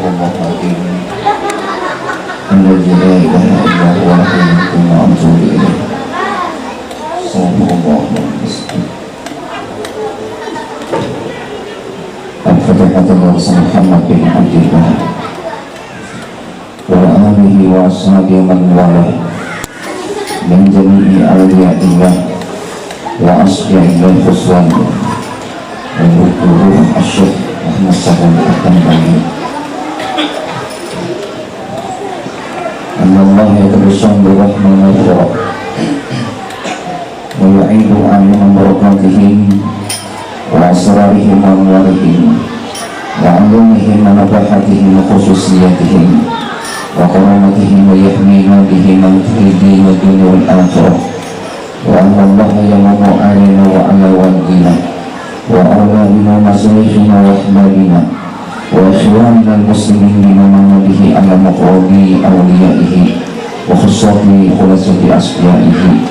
Astagfirullahaladzim. Alladzi la ilaha illa huwa al-hayyul wa atubu ilaih. Sallallahu alaihi wasallam. Al-Fatihah Muhammad bin Abdillah wa alihi wa ashabihi man walah min jami'i awliyaillah wa asfiyaillah khuswan wa bukuruh asyik Ahmad Sahun At-Tambani. Allah yatabassam birahmani wa yu'idu alayhim barakatihim wa asrarihim wa anwarihim wa alumihim wa nafahatihim wa khususiyatihim wa karamatihim wa yahmina bihim al-fidi wa dunia wal akhirah wa Allah yamumu alayna wa ala wadina wa awladina masyaykhina wa ahbabina wa ikhwanina al-muslimin bima bihi ala maqrabi awliyaihi wa khussati khulasati asfiyaihi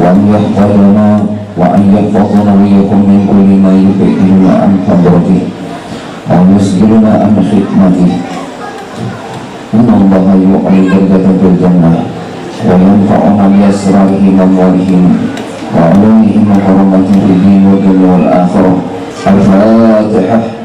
wa an yahfadana wa an yahfadana wa yakum min kulli ma yubiduna an hadrati wa yusgiruna an khidmati. Inna allaha yu'li darjatan fil jannah wa yanfa'una bi asrarihim wa amwalihim wa ulumihim wa karamati fid din wa dunya wal akhirah. Al-Fatihah.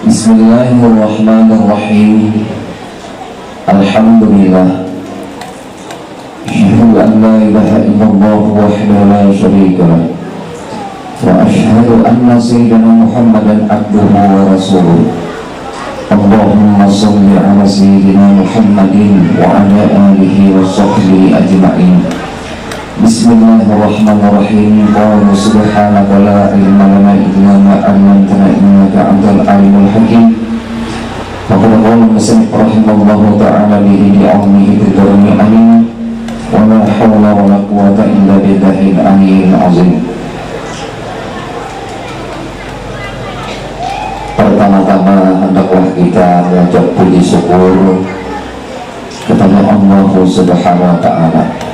Bismillahirrahmanirrahim. Alhamdulillah. Asyhadu an la ilaha illallah wahdahu la syarika lah. Wa asyhadu anna sayyidina Muhammadan abduhu wa rasuluh. Allahumma shalli ala sayyidina Muhammadin wa ala alihi wa sahbihi ajma'in. Bismillahirrahmanirrahim. Qala subhanaka la ilma lana illa ma 'allamtana innaka antal alimul hakim. Faqad qala musannif rahimallahu ta'ala bihi bi'ilmihi bidarni amin. Wa la hawla wa la quwwata illa billahil aliyyil azim. Pertama-tama hendaklah kita mengucap puji syukur kepada Allah Subhanahu wa ta'ala.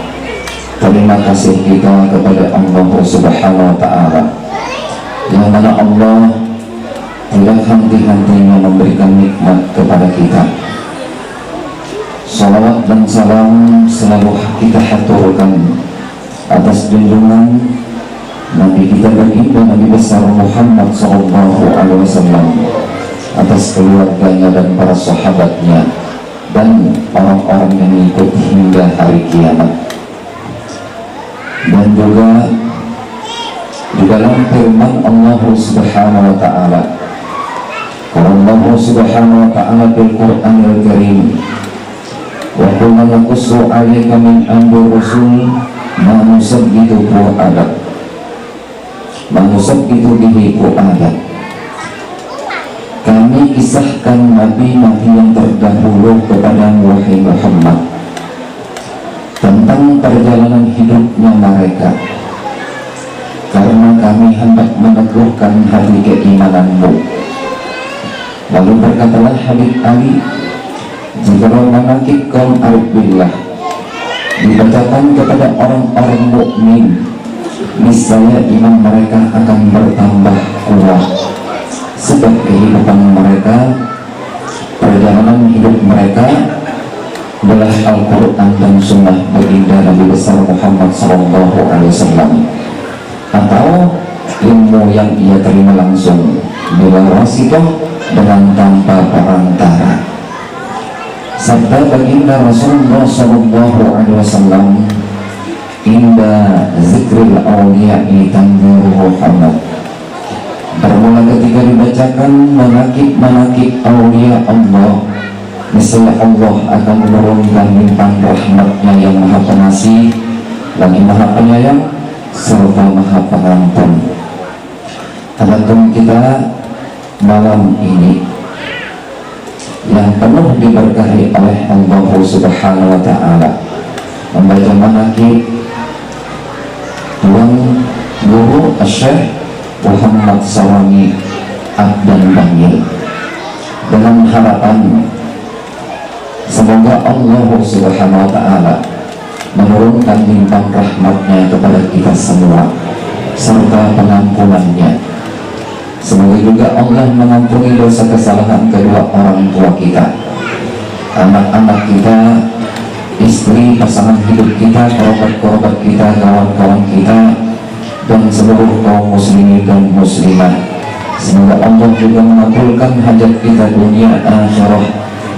Terima kasih kita kepada Allah Subhanahu wa ta'ala, yang mana Allah tidak henti-hentinya memberikan nikmat kepada kita. Salawat dan salam selalu kita haturkan atas junjungan Nabi kita baginda Nabi besar Muhammad SAW, atas keluarganya dan para sahabatnya dan orang-orang yang ikut hingga hari kiamat. Dan juga di dalam firman Allah Subhanahu wa ta'ala, Allah Subhanahu wa ta'ala bil Qur'anil Karim, wa qulna naqussu 'alaika min amri rasul ma nusabbitu bihi fu'adak. Kami kisahkan nabi-nabi yang terdahulu kepada wahai Muhammad tentang perjalanan hidupnya mereka, karena kami hendak meneguhkan hati keimananmu. Lalu berkatalah Habib Ali, jika manakib kaum arif billah dibacakan kepada orang-orang mukmin, niscaya iman mereka akan bertambah kuat, sebab kehidupan mereka, perjalanan hidup mereka adalah Al-Quran dan Sunnah baginda Nabi besar Muhammad SAW, atau ilmu yang ia terima langsung bila wasitah dengan tanpa perantara. Sabda baginda Rasulullah SAW, inda zikril awliya'i tanziruhu Muhammad. Bermula ketika dibacakan manakib awliya Allah, niscaya Allah akan menurunkan limpahan rahmatnya yang maha pengasih, lagi maha penyayang, serta maha pengampun. Adapun kita malam ini yang penuh diberkahi oleh Allah Subhanahu wa ta'ala, membaca manakib Tuan Guru Syekh Muhammad Sawami Abdan Bangil, dengan harapan semoga Allah Subhanahu wa Ta'ala menurunkan limpah rahmatnya kepada kita semua serta pengampunannya. Semoga juga Allah mengampuni dosa kesalahan kedua orang tua kita, anak-anak kita, istri, pasangan hidup kita, kerabat-kerabat kita, kawan-kawan kita, dan seluruh kaum muslimin dan muslimat. Semoga Allah juga mengabulkan hajat kita dunia akhirah,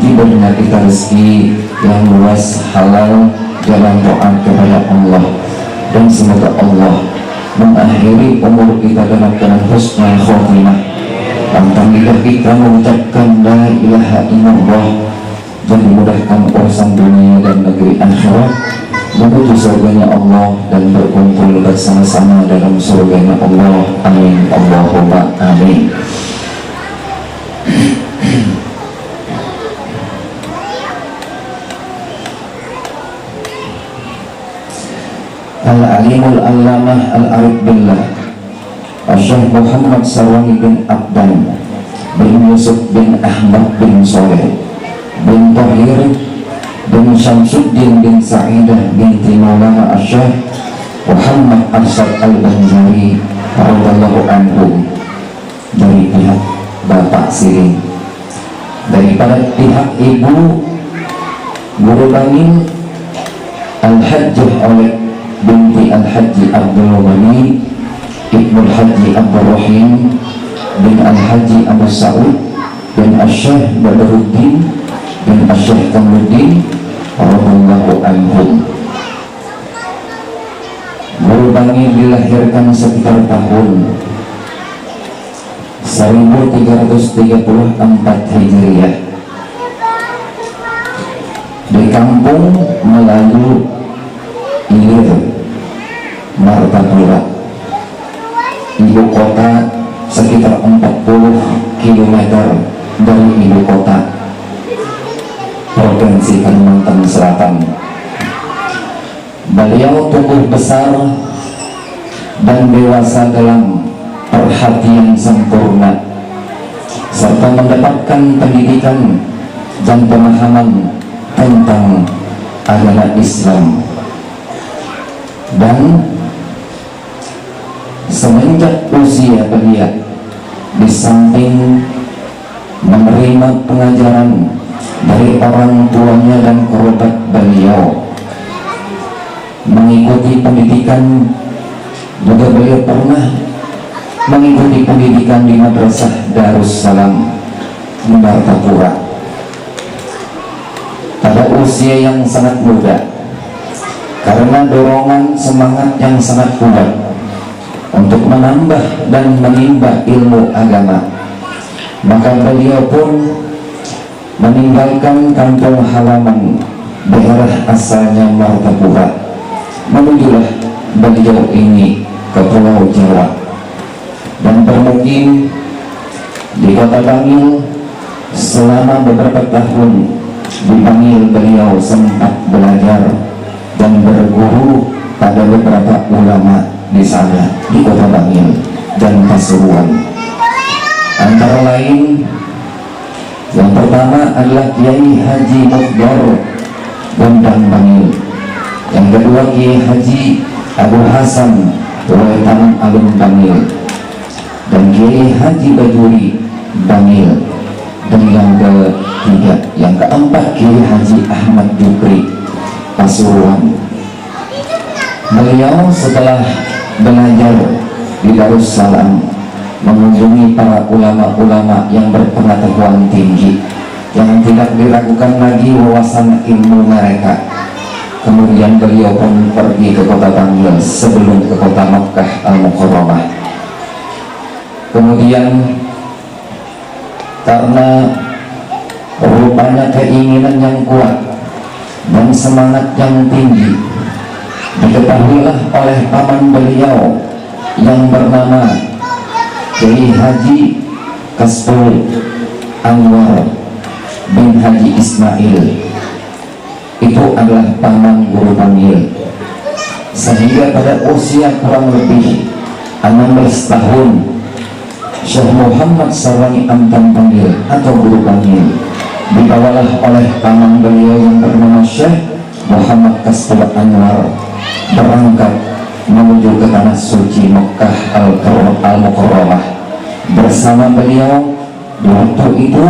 diberinya kita rezeki yang luas, halal, jalan doa kepada Allah, dan semoga Allah mengakhiri umur kita dalam keadaan husnul khotimah. Pantang lidah kita mengucapkan la ilaha illallah, dan dimudahkan urusan dunia dan negeri akhirat menuju surganya Allah dan berkumpul bersama-sama dalam surganya Allah. Amin Allahumma amin. Al-Alimul Allamah Al-Arif Billah Syekh Muhammad Sarwani bin Abdan bin Yusuf bin Ahmad bin Soleh bin Tahir bin Syamsuddin bin Sa'idah binti Maulana Syekh Muhammad Arsyad Al-Banjari radhiyallahu anhu, dari pihak Bapak Siring, daripada pihak Ibu Guru Bangil Al-Hajjah oleh binti Al-Haji Abdul Ghani Ibnu Al-Haji Abdul Rahim bin Al-Haji Abu Sa'ud bin Syekh Badruddin bin Syekh Kamuddin radhiyallahu anhum. Guru Bangil dilahirkan sekitar tahun 1334 Hijriah di kampung Melayu Ilir, Martapura, ibu kota sekitar 40 km dari ibu kota Provinsi Kalimantan Selatan. Beliau tumbuh besar dan dewasa dalam perhatian sempurna, serta mendapatkan pendidikan dan pemahaman tentang agama Islam. Dan semenjak usia belia, di samping menerima pengajaran dari orang tuanya dan kerabat beliau, mengikuti pendidikan, juga beliau pernah mengikuti pendidikan di Madrasah Darussalam di Martapura pada usia yang sangat muda. Karena dorongan semangat yang sangat kuat untuk menambah dan menimba ilmu agama, maka beliau pun meninggalkan kampung halaman daerah asalnya Martapura, menujulah beliau ini ke Pulau Jawa dan bermukim di Kota Bangil selama beberapa tahun. Di Bangil beliau sempat belajar dan berguru pada beberapa ulama di sana, di Kota Bangil dan Pasuruan. Antara lain, yang pertama adalah Kiai Haji Muhdar Gondang Bangil, yang kedua Kiai Haji Abu Hasan Wetan Alun Bangil, dan Kiai Haji Bajuri Bangil, dan yang ketiga, yang keempat Kiai Haji Ahmad Jukri Pasuruan. Beliau setelah belajar di Darussalam mengunjungi para ulama-ulama yang berpengetahuan tinggi, yang tidak diragukan lagi wawasan ilmu mereka. Kemudian beliau pun pergi ke Kota Bangil sebelum ke Kota Makkah Al-Mukarramah. Kemudian karena rupanya keinginan yang kuat dan semangat yang tinggi, diketahuilah oleh paman beliau yang bernama Kiai Haji Kasbul Anwar bin Haji Ismail. Itu adalah paman Guru Bangil, sehingga pada usia kurang lebih 16 tahun Syekh Muhammad Sarwangi Amtan Panggil atau Guru Panggil, dibawalah oleh paman beliau yang bernama Syekh Muhammad Kasbul Anwar berangkat menuju ke tanah suci Mekah Al-Mukarramah. Bersama beliau di waktu itu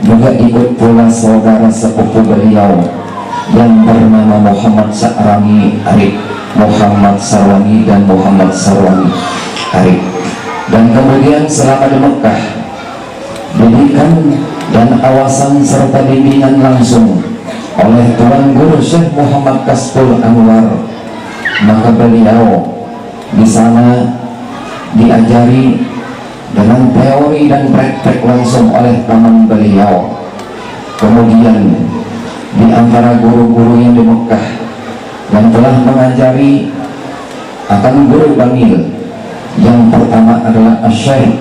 juga ikut pula saudara sepupu beliau yang bernama Muhammad Sarwangi Arif, Muhammad Sarwangi dan Muhammad Sarwangi Arif. Dan kemudian selama di Mekah, didikan dan awasan serta bimbingan langsung oleh Tuan Guru Syekh Muhammad Kasbul Anwar, maka beliau di sana diajari dengan teori dan praktek langsung oleh paman beliau. Kemudian di antara guru-guru yang di Mekah yang telah mengajari akan Guru Bangil, yang pertama adalah Syekh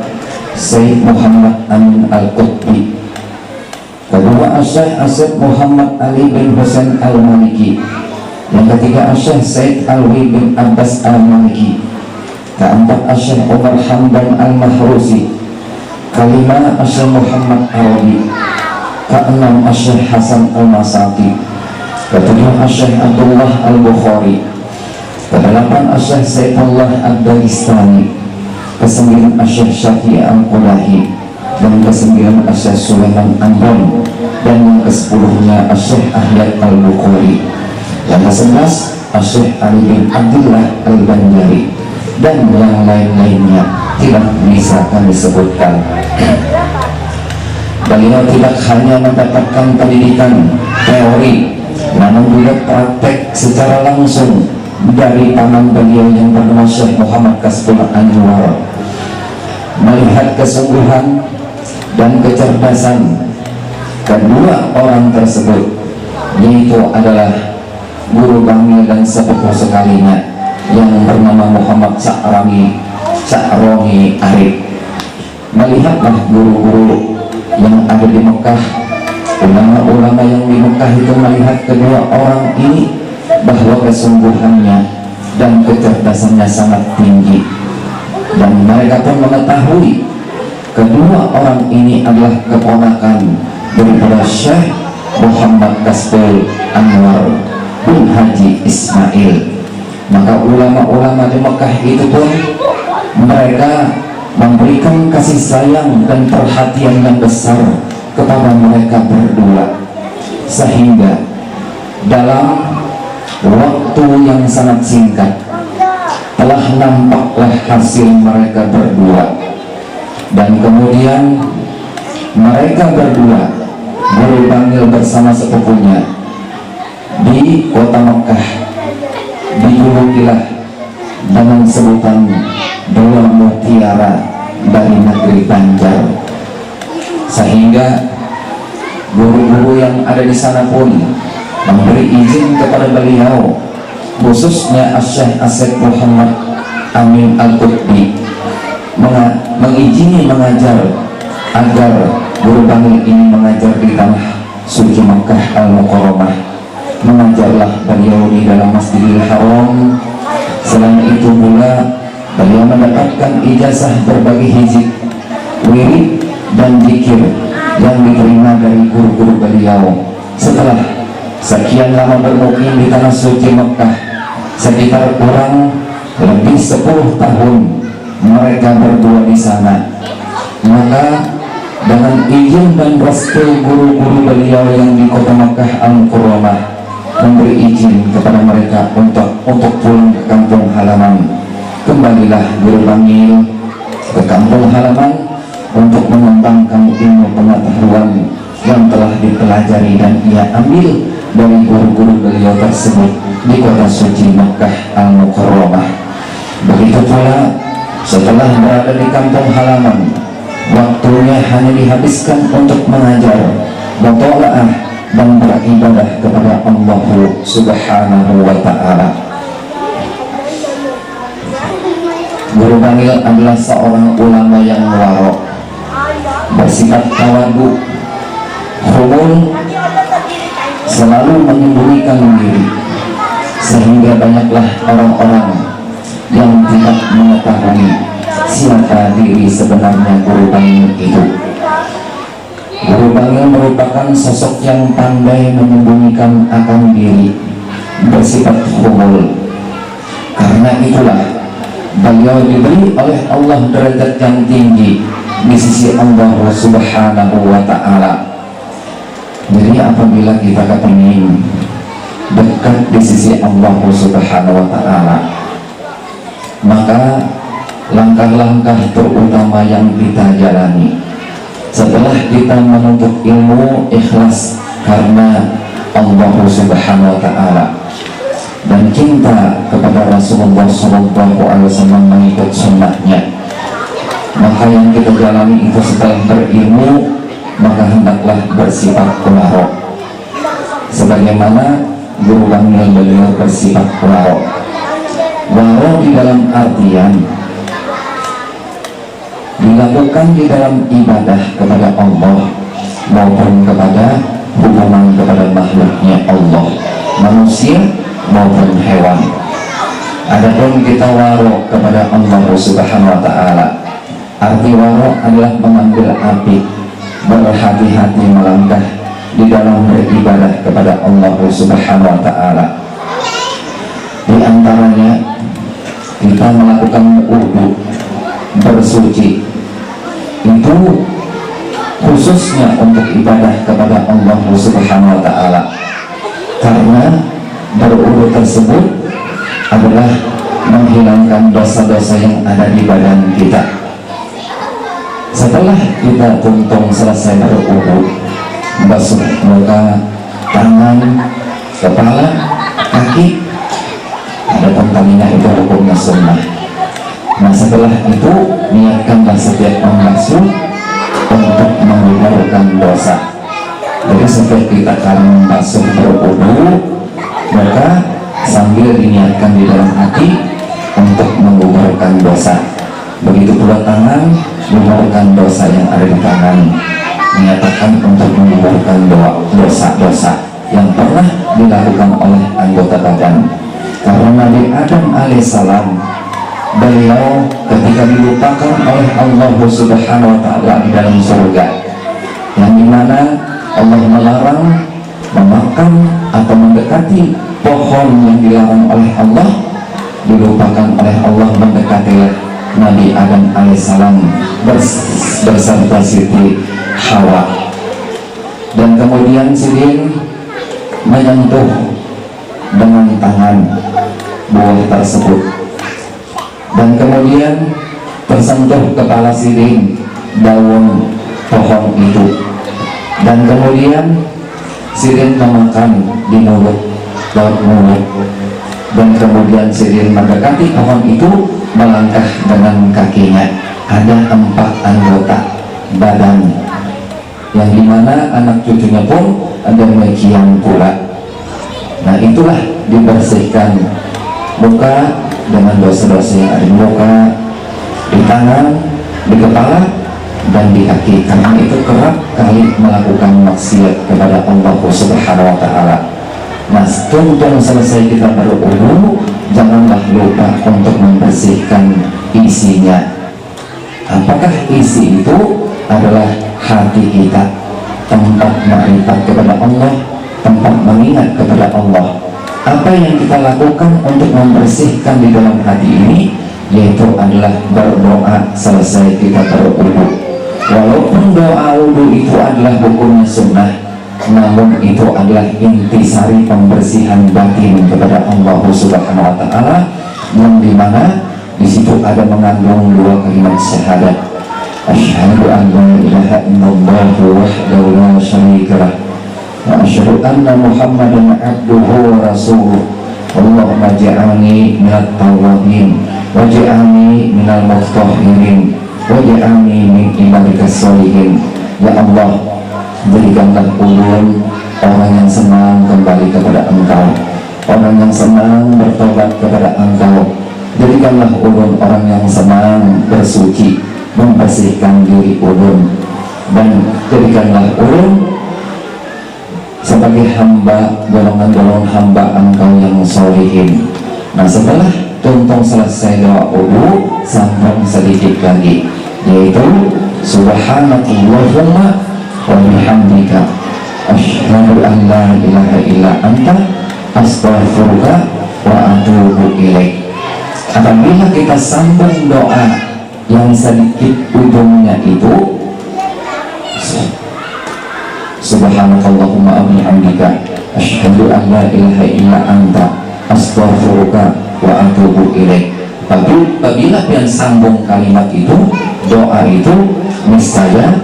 Sayyid Muhammad Amin Al-Qutbi, kedua Syekh Asad Muhammad Ali bin Husain Al-Maliki, yang ketiga Syekh Sayyid Alwi bin Abbas Al-Maliki, keempat Syekh Umar Hamdan Al-Mahrusi, kelima Syekh Muhammad Arabi, keenam Syekh Hasan Al-Masati, ketujuh Syekh Abdullah Al-Bukhari, kedelapan Syekh Saifullah Ad-Dagistani, kesembilan Syekh Syafi'i Al-Qulahi, dan kesembilan Syekh Sulaiman Ambon, dan yang ke-10-nya Syekh Ahyad Al-Bukhari, yang ke-11 Syekh Ali bin Abdullah Al-Banjari, dan yang lain-lainnya tidak bisa kami sebutkan. Beliau tidak hanya mendapatkan pendidikan teori, namun juga praktek secara langsung dari paman beliau yang bernama Syekh Muhammad Kasbul Anwar. Melihat kesungguhan dan kecerdasan kedua orang tersebut, yaitu adalah Guru Bangil dan sepupu sekalinya yang bernama Muhammad Sarwangi Arif. Melihatlah guru-guru yang ada di Mekah, ulama-ulama yang di Mekah itu melihat kedua orang ini bahwa kesungguhannya dan kecerdasannya sangat tinggi, dan mereka pun mengetahui kedua orang ini adalah keponakan daripada Syekh Muhammad Kasbul Anwar bin Haji Ismail. Maka ulama-ulama di Mekah itu pun mereka memberikan kasih sayang dan perhatian yang besar kepada mereka berdua, sehingga dalam waktu yang sangat singkat telah nampaklah hasil mereka berdua. Dan kemudian mereka berdua, Guru Bangil bersama sepupunya, di kota Mekah dijulukilah dengan sebutan dua mutiara dari negeri Banjar, sehingga guru-guru yang ada di sana pun memberi izin kepada beliau, khususnya Syekh Asad Muhammad Amin Al-Qutbi, mengizini mengajar agar Guru Bangil ini mengajar di tanah suci Makkah Al-Mukarramah. Mengajarlah beliau di dalam Masjidil Haram. Selain itu pula beliau mendapatkan ijazah berbagai hizib, wirid dan zikir yang diterima dari guru-guru beliau. Setelah sekian lama bermukim di tanah suci Mekah, sekitar kurang lebih 10 tahun mereka berdua di sana, maka dengan izin dan restu guru-guru beliau yang di kota Mekah Al-Mukarramah memberi izin kepada mereka untuk pulang ke kampung halaman. Kembalilah Guru Bangil ke kampung halaman untuk mengembangkan ilmu pengetahuan yang telah dipelajari dan ia ambil dari guru-guru beliau tersebut di kota suci Mekah Al-Mukarramah. Begitu pula setelah berada di kampung halaman, waktunya hanya dihabiskan untuk mengajar, bertolaah dan beribadah kepada Allah Subhanahu wa Ta'ala. Guru Bangil adalah seorang ulama yang warok, bersifat tawadu, humul, selalu menyembunyikan diri, sehingga banyaklah orang-orang yang tidak mengetahui siapa diri sebenarnya guru bangil itu. Guru bangil merupakan sosok yang pandai menyembunyikan akan diri, bersifat humul. Karena itulah beliau diberi oleh Allah derajat yang tinggi di sisi Allah Subhanahu wa ta'ala. Jadi apabila kita kepingin dekat di sisi Allah Subhanahu wa ta'ala, maka langkah-langkah terutama yang kita jalani setelah kita menuntut ilmu, ikhlas karena Allah Subhanahu wa ta'ala dan cinta kepada Rasulullah SAW, mengikut sunnahnya, maka yang kita jalani itu setelah berilmu maka hendaklah bersifat waro, sebagaimana guru bangil beliau bersifat waro. Waro di dalam artian dilakukan di dalam ibadah kepada Allah maupun kepada hubungan kepada makhluknya Allah, manusia maupun hewan. Adapun kita waro kepada Allah Subhanahu wa ta'ala, arti waro adalah mengambil api, berhati-hati melangkah di dalam beribadah kepada Allah Subhanahu wa ta'ala. Di antaranya kita melakukan wudu, bersuci, itu khususnya untuk ibadah kepada Allah Subhanahu wa ta'ala, karena berwudu tersebut adalah menghilangkan dosa-dosa yang ada di badan kita. Setelah kita tuntung selesai berwudu, basuh muka, tangan, kepala, kaki, ada tentangnya itu hukumnya sunnah. Nah setelah itu niatkanlah setiap membasuh untuk menggugurkan dosa. Jadi setiap kita akan membasuh berwudu, maka sambil diniatkan di dalam hati untuk menggugurkan dosa. Begitu pula tangan, menggugurkan dosa yang ada di tangan, menyatakan untuk menggugurkan dosa-dosa yang pernah dilakukan oleh anggota badan. Karena Nabi Adam alaihissalam, beliau ketika dilupakan oleh Allah Subhanahu wa ta'ala di dalam surga, yang dimana Allah melarang memakan atau mendekati pohon yang dilarang oleh Allah, dilupakan oleh Allah mendekati Nabi Adam alaihissalam beserta Siti Hawa, dan kemudian sidin menyentuh dengan tangan buah tersebut, dan kemudian tersentuh kepala sidin daun pohon itu, dan kemudian sidin memakan di mulut, dan kemudian sidin mendekati pohon itu, melangkah dengan kakinya. Ada 4 anggota badan, yang dimana anak cucunya pun ada demikian pula. Nah itulah dibersihkan muka dengan dosa-dosa yang ada di muka, di tangan, di kepala, dan di kaki, karena itu kerap kali melakukan maksiat kepada Allah Subhanahu wa ta'ala. Nah tuntung selesai kita berwudu, janganlah lupa untuk membersihkan isinya. Apakah isi itu? Adalah hati kita, tempat makrifat kepada Allah, tempat mengingat kepada Allah. Apa yang kita lakukan untuk membersihkan di dalam hati ini, yaitu adalah berdoa selesai kita berwudu. Walaupun doa wudu itu adalah hukumnya sunnah, namun itu adalah intisari pembersihan batin kepada Allah Subhanahu wa ta'ala, yang dimana di situ ada mengandung 2 kalimat syahadat. Asyhadu an la ilaha illallah wahdahu la syarika lah, wa asyhadu anna Muhammadan abduhu wa rasuluh. Allahumma ja'alni minat tawwabin waj'alni minal mutahhirin waj'alni min ibadikas sholihin. Ya Allah, berikanlah ulun orang yang senang kembali kepada Engkau, orang yang senang bertobat kepada Engkau. Jadikanlah ulun orang yang senang bersuci, membersihkan diri ulun, dan jadikanlah ulun sebagai hamba, golongan-golongan hamba Engkau yang sholihin. Nah setelah tuntung selesai doa wudu, sambung sedikit lagi, yaitu subhanakallahumma wa bihamdika asyhadu an la ilaha illa anta astaghfiruka wa atubu ilaik. Apabila kita sambung doa yang sedikit ujungnya itu subhanakallahumma wa bihamdika asyhadu an la ilaha illa anta astaghfiruka wa atubu ilaik. Apabila yang sambung kalimat itu, doa itu niscaya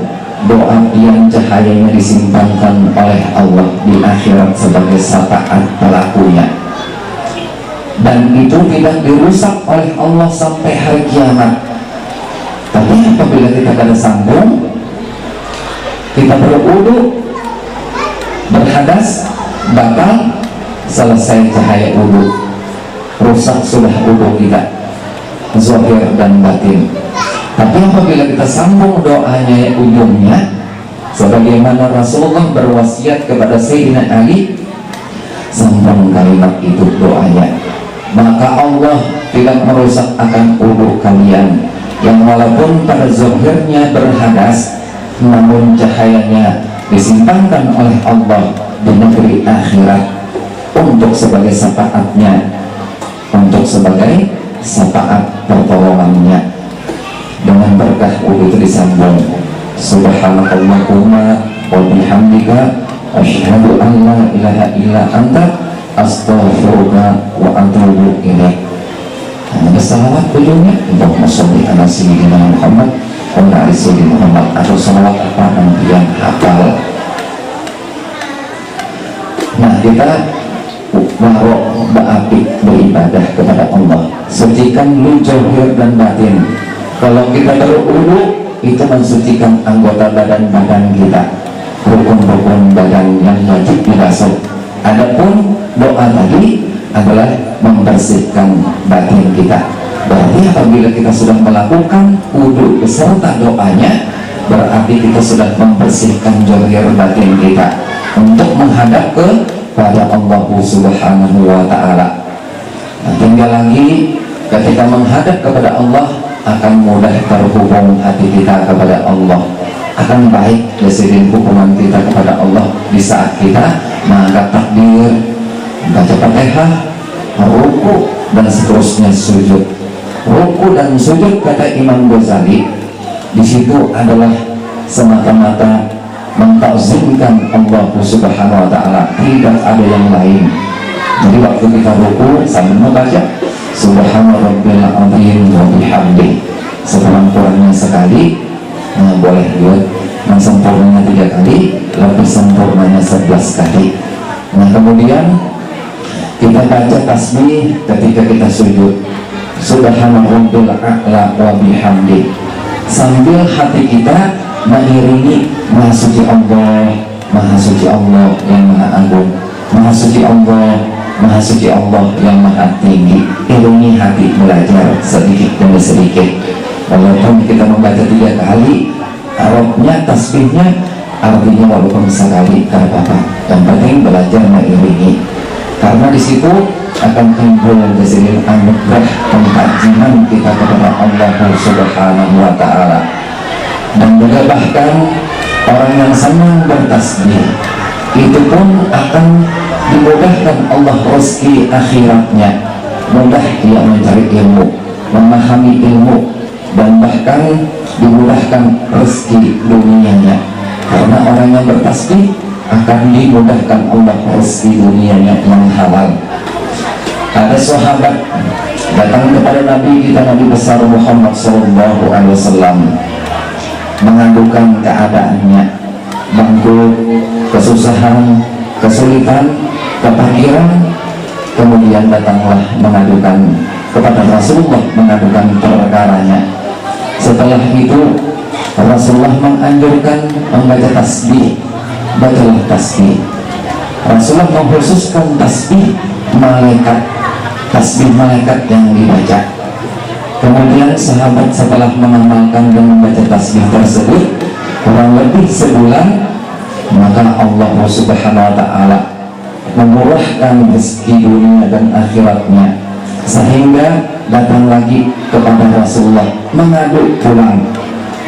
doa yang cahayanya disimpankan oleh Allah di akhirat sebagai syafaat pelakunya, dan itu tidak dirusak oleh Allah sampai hari kiamat. Tapi apabila kita kada sambung, kita berwudu, berhadas, batal, selesai cahaya wudu, rusak sudah wudu kita, zahir dan batin. Tapi apabila kita sambung doanya ujungnya, sebagaimana Rasulullah berwasiat kepada Sayyidina Ali, sambung kalimat itu doanya, maka Allah tidak merusak akan wudu kalian yang walaupun pada zahirnya berhadas, namun cahayanya disimpankan oleh Allah di negeri akhirat untuk sebagai syafaatnya, untuk sebagai syafaat pertolongannya. Dengan berkah wudu itu disambung subhanakallahumma wa bihamdika asyhadu an la ilaha illa anta astaghfiruka wa atubu ilaik. Ada salawat ujungnya, Allahumma sholli ala sayyidina Muhammad wa ala ali sayyidina Muhammad, atau salawat apa yang hafal. Nah, kita warok berapi beribadah kepada Allah, sucikan lu zahir dan batin. Kalau kita berwudu, itu mensucikan anggota badan kita, rukun-rukun badan yang wajib dibasuh. Adapun doa tadi adalah membersihkan batin kita. Berarti apabila kita sudah melakukan wudu beserta doanya, berarti kita sudah membersihkan zahir batin kita untuk menghadap kepada Allah Subhanahu wa ta'ala. Nah, tinggal lagi ketika menghadap kepada Allah, akan mudah terhubung hati kita kepada Allah, akan baik presiden hubungan kita kepada Allah di saat kita mengangkat takbir, baca Fatihah, ruku dan seterusnya sujud. Ruku dan sujud, kata Imam Ghazali, di situ adalah semata-mata mentakzimkan Allah Subhanahu wa ta'ala, tidak ada yang lain. Jadi waktu kita ruku sambil membaca Subhana rabbil azim wa bihamdi, sekurang-kurangnya sekali, boleh buat yang sempurnanya 3 kali, lebih sempurnanya 11 kali. Nah, kemudian kita baca tasbih ketika kita sujud, Subhana rabbil a'la wa bihamdi, sambil hati kita mengiringi Maha suci Allah, Maha suci Allah yang maha agung, Maha suci Allah, Maha suci Allah yang maha tinggi. Iringi hati belajar sedikit demi sedikit. Walaupun kita membaca 3 kali, Arabnya, tasbihnya, artinya walaupun sekali tidak apa-apa. Yang penting belajar mengiringi. Karena di situ akan timbul jazirin anugerah pengkajian kita kepada Allah Subhanahu wa ta'ala. Dan juga bahkan orang yang senang bertasbih itu pun akan dimudahkan Allah rezeki akhiratnya, mudah dia mencari ilmu, memahami ilmu, dan bahkan dimudahkan rezeki dunianya. Karena orang yang bertasbih akan dimudahkan Allah rezeki dunianya yang halal. Ada sahabat datang kepada Nabi kita, Nabi besar Muhammad SAW, mengadukan keadaannya, bangkrut, kesusahan, kesulitan, kepakiran. Kemudian datanglah mengadukan kepada Rasulullah, mengadukan perkaranya. Setelah itu Rasulullah menganjurkan membaca tasbih, bacalah tasbih. Rasulullah mengkhususkan tasbih malaikat, tasbih malaikat yang dibaca. Kemudian sahabat setelah mengamalkan dan membaca tasbih tersebut kurang lebih sebulan, maka Allah Subhanahu wa ta'ala memurahkan rezeki dunia dan akhiratnya. sehingga datang lagi kepada Rasulullah mengadu pulang.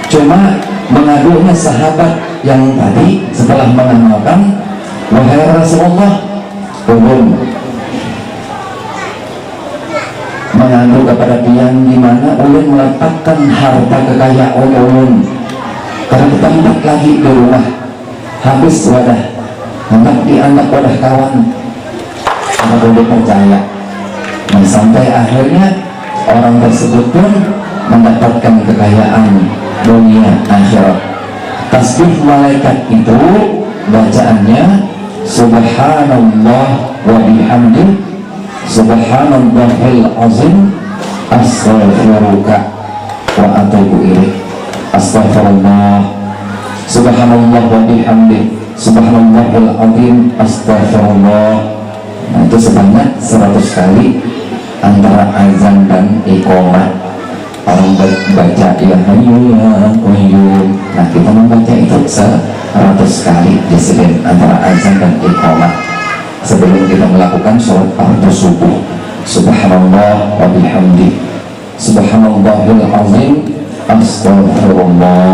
Cuma mengadunya sahabat yang tadi setelah mengamalkan, wahai Rasulullah, ulun mengadu kepada tiang di mana ulun meletakkan harta kekayaan ulun, karena tempat lagi di rumah habis wadah, hendak dianggap wadah kawan, karena ulun percaya. Nah, sampai akhirnya orang tersebut pun mendapatkan kekayaan dunia akhirat. Tasbih malaikat itu bacaannya subhanallah wa bihamdi subhanallahil azim astaghfiruka wa atubu ilaik. Astaghfirullah subhanallah wa bihamdi subhanallahil azim astaghfirullah. Nah, itu sebanyak 100 kali antara azan dan iqamah. Orang baca ya hayyu ya qayyum. Nah, kita membaca itu 100 kali di sini antara azan dan iqamah sebelum kita melakukan sholat fardu subuh. Subhanallah wa bihamdi subhanallahil azim astaghfirullah.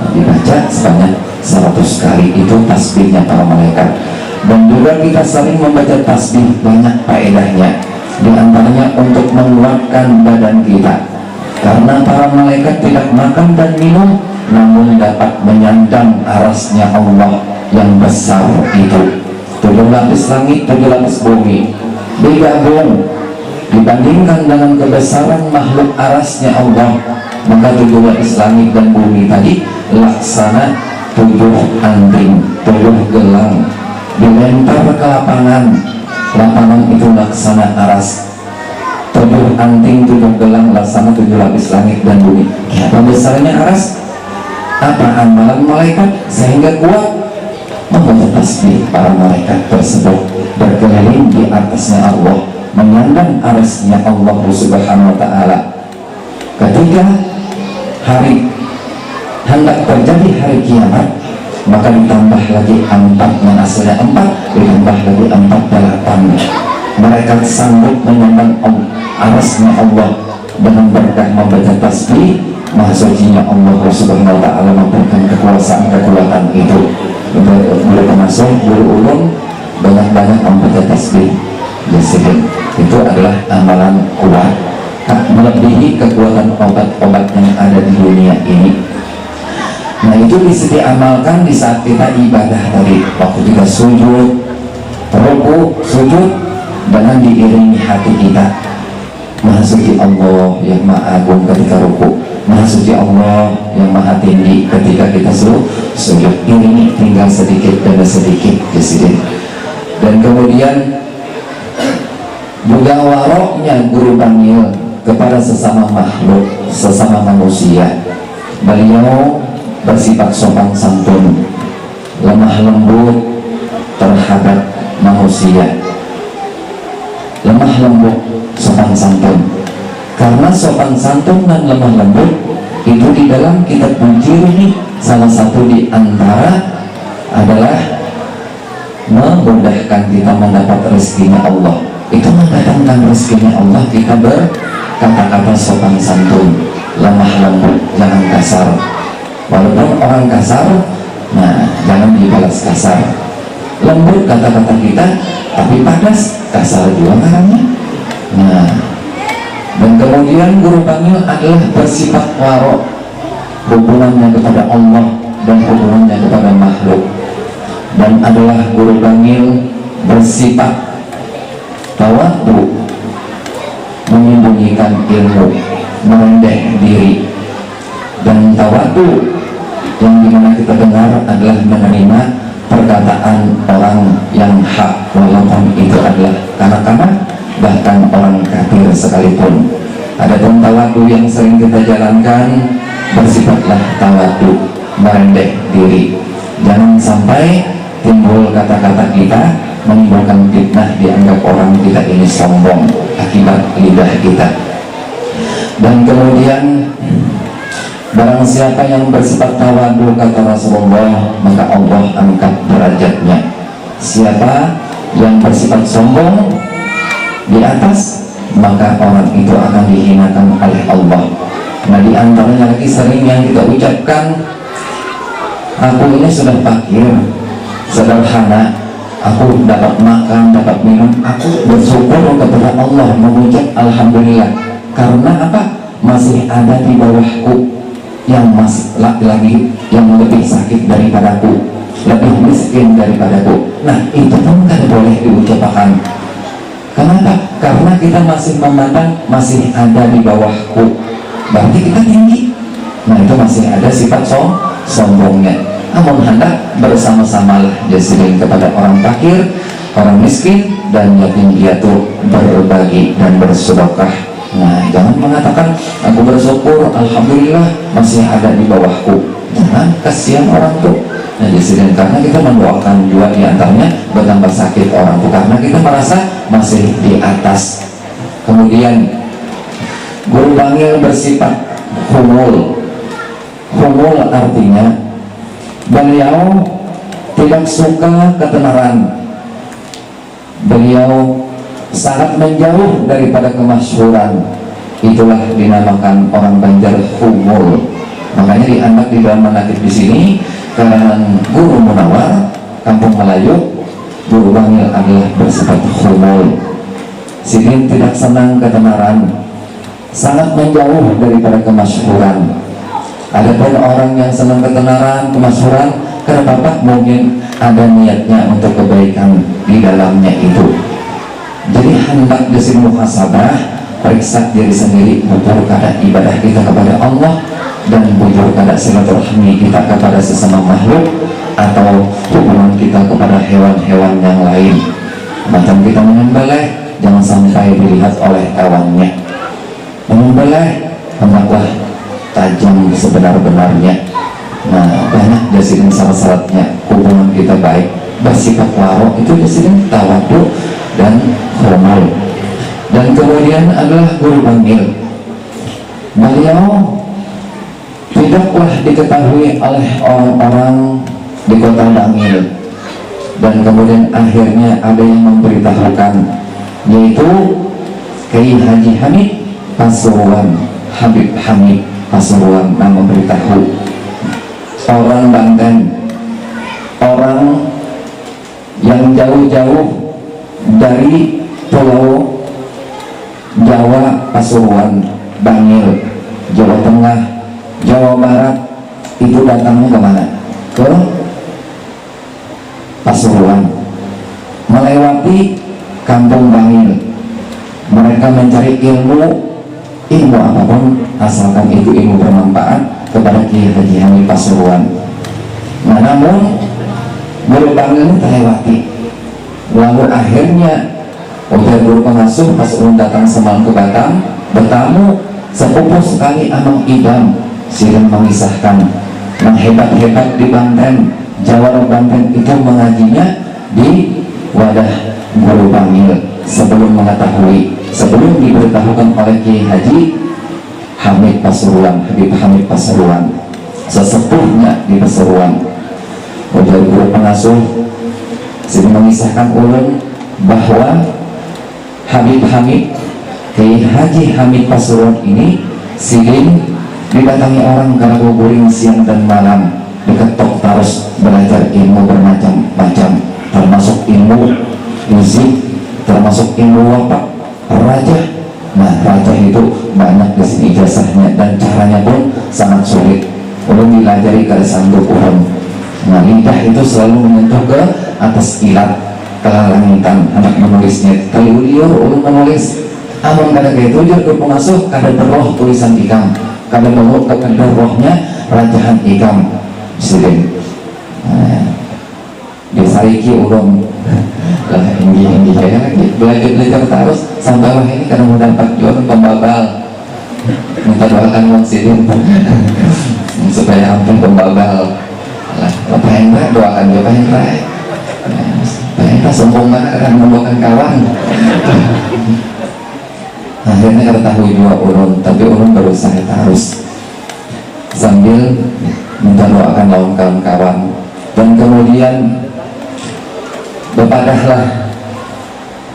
Nah, dibaca sebanyak 100 kali, itu tasbihnya para malaikat. Dan juga kita sering membaca tasbih banyak faedahnya, di antaranya untuk menguatkan badan kita, karena para malaikat tidak makan dan minum, namun dapat menyandang arasnya Allah yang besar itu. 7 lapis langit, 7 lapis bumi digabung, dibandingkan dengan kebesaran makhluk arasnya Allah, maka 7 lapis langit dan bumi tadi laksana 7 anting, 7 gelang dilempar ke lapangan. Lapangan itu laksana aras, 7 anting, 7 gelang laksana 7 lapis langit dan bumi. Apa besarnya aras? Apa amalan malaikat sehingga kuat membaca tasbih? Para malaikat tersebut berkeliling di atasnya Allah, menyandang arasnya Allah subhanahu wa ta'ala. Ketika hari hendak terjadi hari kiamat, maka ditambah lagi 4, yang aslinya 4 ditambah lagi 4, 8. Mereka sanggup menyandang arasnya Allah dengan berkah membaca tasbih. Maha sucinya Allah subhanahu wa ta'ala memberikan kekuasaan itu. Boleh termasuk guru ulun banyak-banyak membaca tasbih. Jadi itu adalah amalan kuat, melebihi kekuatan obat-obat yang ada di dunia ini. Nah, itu bisa diamalkan di saat kita ibadah tadi, waktu kita sujud, ruku, sujud, dengan diiringi hati kita. Maha suci Allah yang maha agung ketika ruku, maha suci Allah yang maha tinggi ketika kita sujud. Iringi tinggal sedikit demi sedikit di sini. Dan kemudian juga waroknya guru panggil kepada sesama makhluk, sesama manusia. Beliau bersifat sopan santun, lemah lembut terhadap manusia, lemah lembut, sopan santun. Karena sopan santun dan lemah lembut itu di dalam kitab Bukhari, salah satu di antara adalah memudahkan kita mendapat rezekinya Allah. Itu mendatangkan rezekinya Allah, kita berkata-kata sopan santun, lemah lembut, jangan kasar. Walaupun orang kasar, nah jangan dibalas kasar. Lembut kata-kata kita, tapi padas, kasar juga karangnya. Nah, dan kemudian guru panggil adalah bersifat waro, hubungannya kepada Allah dan hubungannya kepada makhluk. Dan adalah guru panggil bersifat tawadu, menyembunyikan ilmu, merendah diri. Dan tawadu yang dimana kita dengar adalah menerima perkataan orang yang hak, walaupun itu adalah kanak-kanak, bahkan orang kafir sekalipun. Adapun tawadu yang sering kita jalankan, bersifatlah tawadu, merendah diri. Jangan sampai timbul kata-kata kita menimbulkan fitnah, dianggap orang kita ini sombong akibat lidah kita. Dan kemudian barang siapa yang bersifat tawadu, kata Rasulullah, maka Allah angkat derajatnya. Siapa yang bersifat sombong, di atas maka orang itu akan dihinakan oleh Allah. Nah, di antaranya lagi sering yang kita ucapkan, aku ini sudah fakir, sederhana, aku dapat makan, dapat minum, aku bersyukur kepada Allah, mengucap alhamdulillah. Karena apa? Masih ada di bawahku yang masih lagi yang lebih sakit daripadaku, lebih miskin daripadaku. Nah, itu pun kan boleh diucapkan. Kenapa? Karena kita masih memandang masih ada di bawahku, berarti kita tinggi. Nah, itu masih ada sifat sombongnya. Namun hendak bersama-samalah jasirin kepada orang fakir, orang miskin, dan yatim piatu, berbagi dan bersedekah. Nah, jangan mengatakan aku bersyukur, alhamdulillah masih ada di bawahku. Jangan, kasihan orang tuh. Nah, jasirin, karena kita mendoakan juga diantaranya bertambah sakit orang tuh, karena kita merasa masih di atas. Kemudian guru bangil bersifat humul. Humul artinya beliau tidak suka ketenaran, beliau sangat menjauh daripada kemasyhuran. Itulah dinamakan orang Banjar humul. Makanya dianggap di dalam manakib di sini karangan Guru Munawar Kampung Melayu, guru bangil adalah bersifat humul. Sidin tidak senang ketenaran, sangat menjauh daripada kemasyhuran. Adapun orang yang senang ketenaran, kemasyhuran, karena bapak mungkin ada niatnya untuk kebaikan di dalamnya itu. Jadi hendak disini muhasabah, periksa diri sendiri, bujur kada ibadah kita kepada Allah dan bujur kada silaturahmi kita kepada sesama makhluk, atau hubungan kita kepada hewan-hewan yang lain. Macam kita menyembelih, jangan sampai dilihat oleh kawannya. Menyembelih hendaklah tajam sebenar-benarnya. Nah, banyak jasirin syarat-syaratnya. Hubungan kita baik, bersifat waro, itu jasirin tawadu dan hormal. Dan kemudian adalah guru bangil. Beliau tidaklah diketahui oleh orang-orang di kota Bangil, dan kemudian akhirnya ada yang memberitahukan, yaitu Kiai Haji Hamid Pasuruan, Habib Hamid Pasuruan, yang memberitahu orang Banten, orang yang jauh-jauh dari Pulau Jawa, Pasuruan, Bangil, Jawa Tengah, Jawa Barat, itu datangnya kemana? Ke Pasuruan, melewati Kampung Bangil. Mereka mencari ilmu apapun, asalkan itu ilmu bermanfaat, kepada Kiai Haji Hamid Pasuruan. Nah, namun guru Bangil ini terlewati. Lalu akhirnya ujar guru pengasuh Pasuruan datang semalam ke Batam, bertamu sepupu sekali Amang Idam, silih mengisahkan yang hebat-hebat di Banten, Jawa Banten itu mengajinya di wadah guru Bangil. Sebelum mengetahui, sebelum diberitahukan oleh Kiai Haji Hamid Pasuruan, Habib Hamid Pasuruan, sesepuhnya di Pasuruan, ujar guru pengasuh silih mengisahkan ulun bahwa Habib Hamid, Kiai Haji Hamid Pasuruan ini silih didatangi orang karena guguring siang dan malam, diketok terus belajar ilmu bermacam-macam, termasuk ilmu musik, termasuk ilmu wapak, raja. Nah, raja itu banyak di sini ijazahnya, dan caranya pun sangat sulit. Ulun dilajari ke sanggup ulun. Nah, lidah itu selalu menyentuh ke atas ilat, kelangitan. Anak menulisnya kali uliur ulun menulis. Amun kada gitu jar ke pengasuh kada berroh tulisan ikam, kada berroh kada rohnya rajahan ikam sidin. Disariki ulun lah inggi saya belajar terus sampai wah ini karena mendapat jual pembabal. Minta doakan Wang Sidin supaya ampun pembabal. Lah, apa yang doakan juga yang baik. Kita sombong mana akan membawakan kawan. Akhirnya kita tahu juga ulun, tapi ulun berusaha terus sambil minta doakan lawan kawan-kawan. Dan kemudian berpadahlah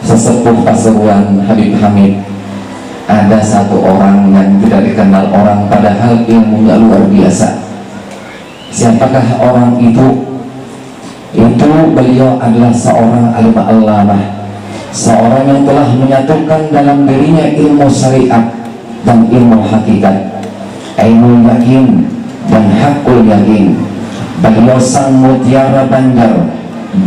sesepuh Pasuruan Habib Hamid ada satu orang yang tidak dikenal orang padahal ilmunya luar biasa. Siapakah orang itu? Itu beliau adalah seorang alim allamah, seorang yang telah menyatukan dalam dirinya ilmu syariat dan ilmu hakikat, ilmu yakin dan hakul yakin. Beliau sang mutiara Banjar,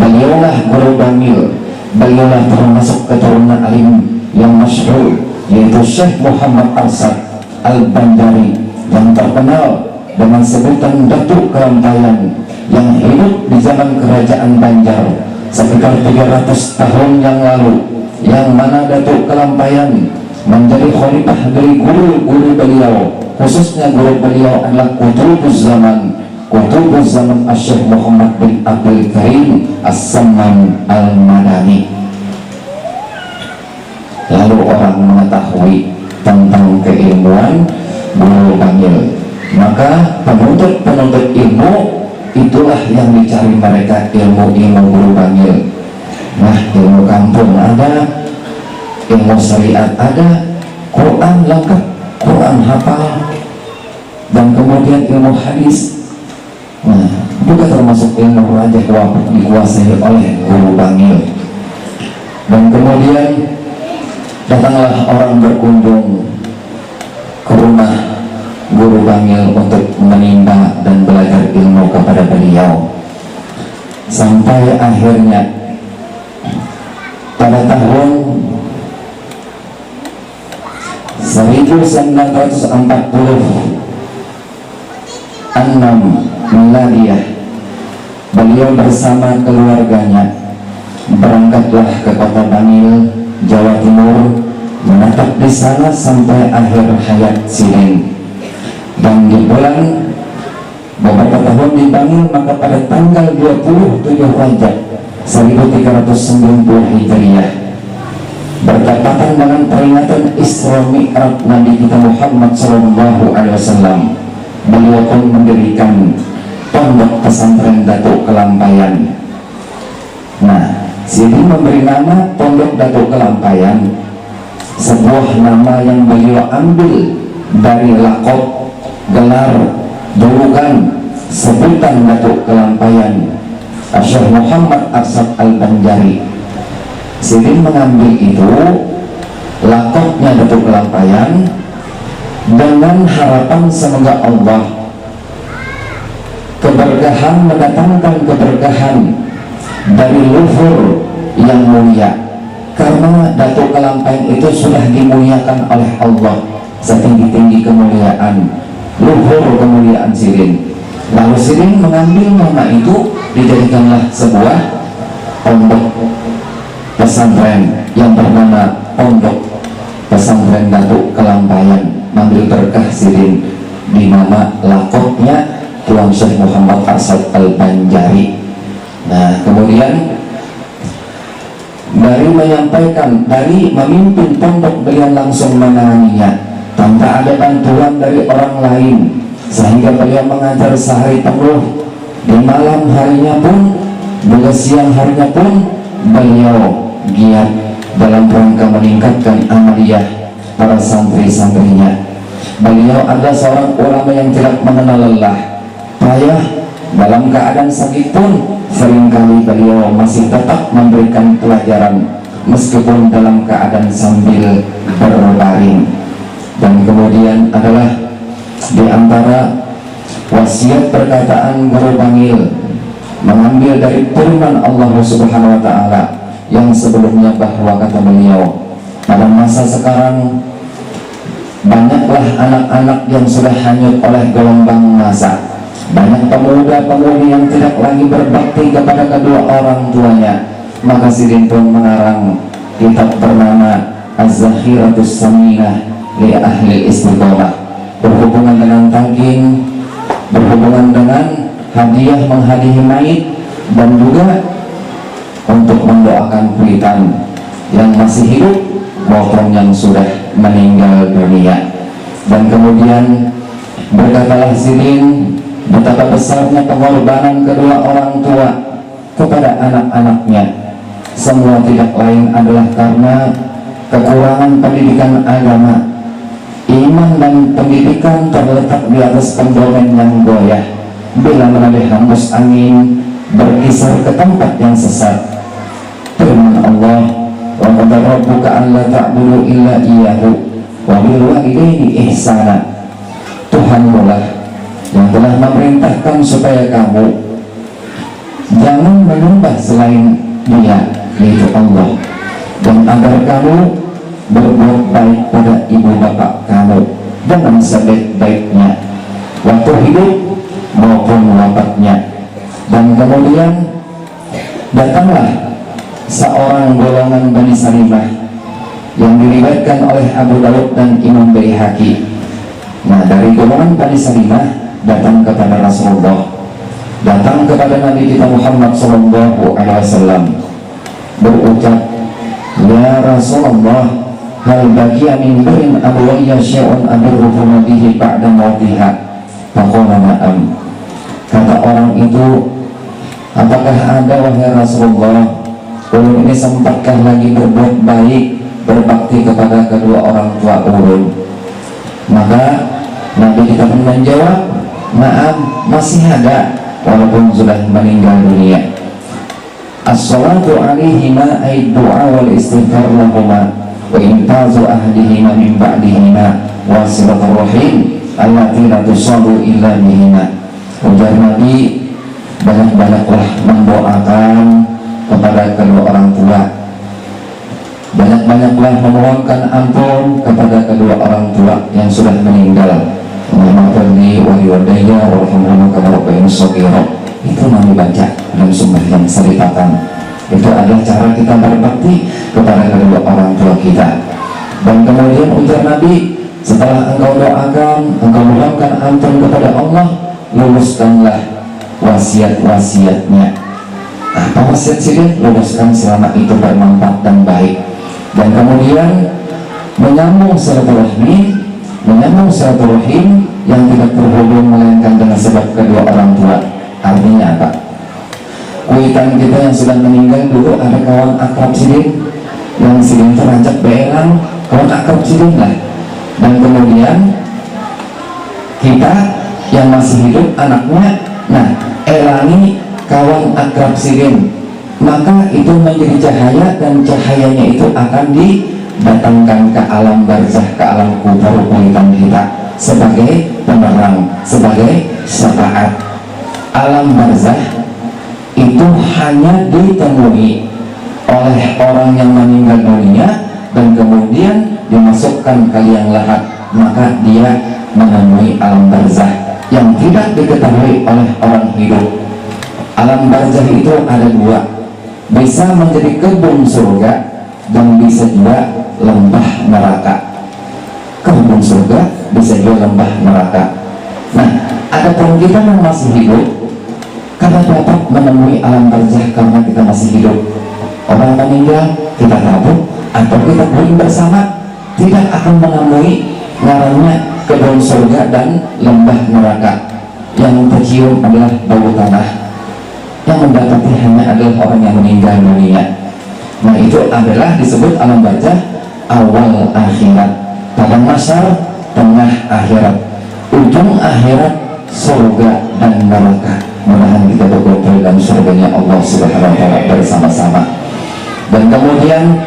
beliaulah guru Bamil, beliaulah termasuk keturunan alim yang masyhur, yaitu Syekh Muhammad Arsad Al-Banjari yang terkenal dengan sebutan Datuk Kelampayan, yang hidup di zaman kerajaan Banjar sekitar 300 tahun yang lalu, yang mana Datuk Kelampayan menjadi khalifah dari guru-guru beliau, khususnya guru beliau adalah Qutubuz Zaman Syekh Muhammad bin Abdul Karim As-Samman Al-Madani. Lalu orang mengetahui tentang keilmuan guru Bamil, maka penuntut ilmu itulah yang dicari mereka, ilmu guru Bamil. Nah, ilmu kampung ada, ilmu syariat ada, Quran lengkap, Quran hafal, dan kemudian ilmu hadis. Nah, juga termasuk ilmu rajah waqf dikuasai oleh guru Bamil. Dan kemudian datanglah orang berkunjung ke rumah guru Bamil untuk menimba dan belajar ilmu kepada beliau, sampai akhirnya pada tahun 1946 Miladiyah, beliau bersama keluarganya berangkatlah ke kota Bamil, Jawa Timur, menetap di sana sampai akhir hayat Sirin. Dan di bulan beberapa tahun di Bamil, maka pada tanggal 27 Rajab 1390 Hijriah, bertepatan dengan peringatan Isra Mi'raj Nabi kita Muhammad SAW, beliau pun mendirikan pondok pesantren Datuk Kelampayan. Nah, Sidi memberi nama Pondok Datuk Kelampayan, sebuah nama yang beliau ambil dari lakop, gelar, julukan, sebutan Datuk Kelampayan Syekh Muhammad Arsad Al-Banjari. Sidi mengambil itu, lakopnya Datuk Kelampayan, dengan harapan semoga Allah keberkahan, mendatangkan keberkahan dari luhur yang mulia, karena Datuk Kelampayan itu sudah dimuliakan oleh Allah setinggi-tinggi kemuliaan, luhur kemuliaan Sirin. Lalu Sirin mengambil nama itu, dijadikanlah sebuah pondok pesantren yang bernama Pondok Pesantren Datuk Kelampayan, mengambil berkah Sirin di nama lakopnya Tuan Syekh Muhammad Arsad Al-Banjari. Nah, kemudian dari menyampaikan, dari memimpin pondok, beliau langsung menanganinya tanpa ada bantuan dari orang lain, sehingga beliau mengajar sehari penuh. Di malam harinya pun, juga siang harinya pun, beliau giat dalam rangka meningkatkan amaliyah para santri-santrinya. Beliau adalah seorang ulama yang tidak mengenal lelah, payah, dalam keadaan sakit pun seringkali beliau masih tetap memberikan pelajaran meskipun dalam keadaan sambil berbaring. Dan kemudian adalah di antara wasiat perkataan guru Bamil, mengambil dari firman Allah Subhanahu wa Ta'ala yang sebelumnya, bahwa kata beliau, pada masa sekarang banyaklah anak-anak yang sudah hanyut oleh gelombang masa, banyak pemuda-pemudi yang tidak lagi berbakti kepada kedua orang tuanya. Maka Sirin pun mengarang kitab bernama Az-Zakhiratus Saminah li Ahli Istiqomah, berhubungan dengan talqin, berhubungan dengan hadiah menghadiahi mayit, dan juga untuk mendoakan kuitan yang masih hidup maupun yang sudah meninggal dunia. Dan kemudian berkatalah Sirin, betapa besarnya pengorbanan kedua orang tua kepada anak-anaknya. Semua tidak lain adalah karena kekurangan pendidikan agama, iman dan pendidikan terletak di atas pendomen yang goyah. Bila melalui hembus angin berkisar ke tempat yang sesat. Firman Allah, wa qad rabbuka alla ta'budu illa iyyahu wa bil walidaini ihsana. Tuhanmu lah yang telah memerintahkan supaya kamu jangan menyembah selain Dia, yaitu Allah, dan agar kamu berbuat baik pada ibu bapak kamu dengan sebaik-baiknya waktu hidup maupun wafatnya. Dan kemudian datanglah seorang golongan Bani Salimah yang diriwayatkan oleh Abu Dawud dan Imam Baihaqi. Nah, dari golongan Bani Salimah datang kepada Rasulullah, datang kepada Nabi kita Muhammad SAW, berucap, ya Rasulullah, hal bagiya min birin abawayya syai'un abirruhuma bihi ba'da mautiha. Faqala na'am. Kata orang itu, apakah ada wahai Rasulullah, ulun ini sempatkah lagi berbuat baik, berbakti kepada kedua orang tua ulun? Maka Nabi kita pun menjawab, na'am, masih ada, walaupun sudah meninggal dunia. As-salatu alaihima ay du'a wal istighfar lahuma wa intazu ahdihima min ba'dihima wasilatul rahim allati la tusallu illa bihima. Ujar Nabi, banyak-banyaklah mendoakan kepada kedua orang tua, banyak-banyaklah memohonkan ampun kepada kedua orang tua yang sudah meninggal. Itu Nabi baca dalam sembahyang seripatan. Itu adalah cara kita berbakti kepada kedua orang tua kita. Dan kemudian ujar Nabi, setelah engkau doakan, engkau mohonkan ampun kepada Allah, luluskanlah wasiat-wasiatnya. Apa wasiat sih? Luluskan selama itu bermanfaat dan baik. Dan kemudian menyambung silaturahmi, menyambung silaturahim yang tidak terhubung melainkan dengan sebab kedua orang tua. Artinya apa? Kuitan kita yang sudah meninggal dulu ada kawan akrab sidin, yang sidin terancak beelang, kawan akrab sidin lah. Dan kemudian kita yang masih hidup anaknya, nah elangi kawan akrab sidin, maka itu menjadi cahaya, dan cahayanya itu akan didatangkan ke alam barzah, ke alam kubur kuitan kita sebagai penerang, sebagai syafaat. Alam barzah itu hanya ditemui oleh orang yang meninggal dunia dan kemudian dimasukkan ke liang lahat, maka dia menemui alam barzah yang tidak diketahui oleh orang hidup. Alam barzah itu ada dua, bisa menjadi kebun surga dan bisa juga lembah neraka. Kebun surga bisa juga lembah neraka. Nah, ada pun kita yang masih hidup, karena dapat menemui alam barzah karena kita masih hidup. Orang meninggal kita tabung atau kita beli bersama, tidak akan menemui ngarannya kebun surga dan lembah neraka. Yang tercium adalah bau tanah, yang mendapati hanya adalah orang yang meninggal dunia. Nah, itu adalah disebut alam barzah awal akhirat, padang mahsyar tengah akhirat, ujung akhirat surga dan neraka. Mudah-mudahan kita berkumpul dalam surganya Allah Subhanahu wa ta'ala bersama-sama. Dan kemudian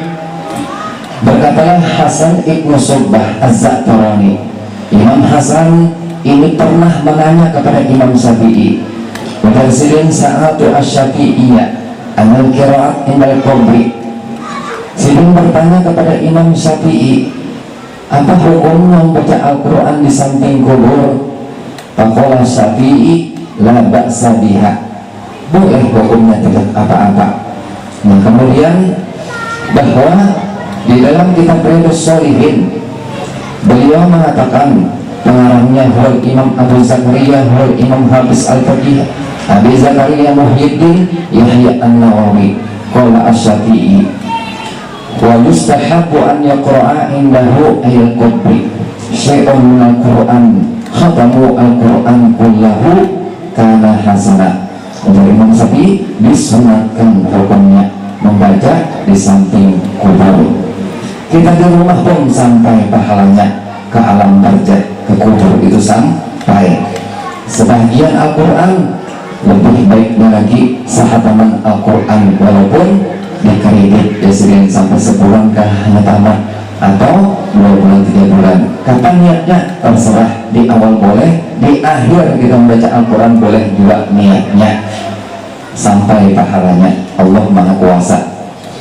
berkatalah Hasan Ibnu Subbah Az-Za'tarani, Imam Hasan ini pernah menanya kepada Imam Syafi'i, Mudarrisin sa'atu asy-Syafi'iyya anal qira'at indal qabri. Sidin bertanya kepada Imam Syafi'i, apa hukum membaca Al-Quran di samping kubur? Faqala Syafi'i, la ba'sa biha, boleh hukumnya, tidak apa-apa. Nah, kemudian bahwa di dalam kitab Riyadhus Shalihin beliau mengatakan, pengarangnya Hul Imam Abu Zakaria Hul Imam Hafiz Al-Faqih Abi Zakaria Muhyiddin Yahya An-Nawawi qala Asy-Syafi'i wa yustahabbu an yaqra'a indahu ayat qabri syai'un min al-Qur'an khatamu al-Qur'an kullahu kana hasanah. Dari Imam Syafi'i disunatkan hukumnya membaca di samping kubur. Kita di rumah pun sampai pahalanya, ke alam barzah, ke kubur itu sampai. Sebagian Al-Quran lebih baiknya lagi sahataman Al-Quran, walaupun dikredit disirin sampai sebulan kah hanya tamat, atau 2 bulan 3 bulan. Kapan niatnya terserah, di awal boleh, di akhir kita membaca Al-Quran boleh juga niatnya, sampai pahalanya. Allah Maha Kuasa.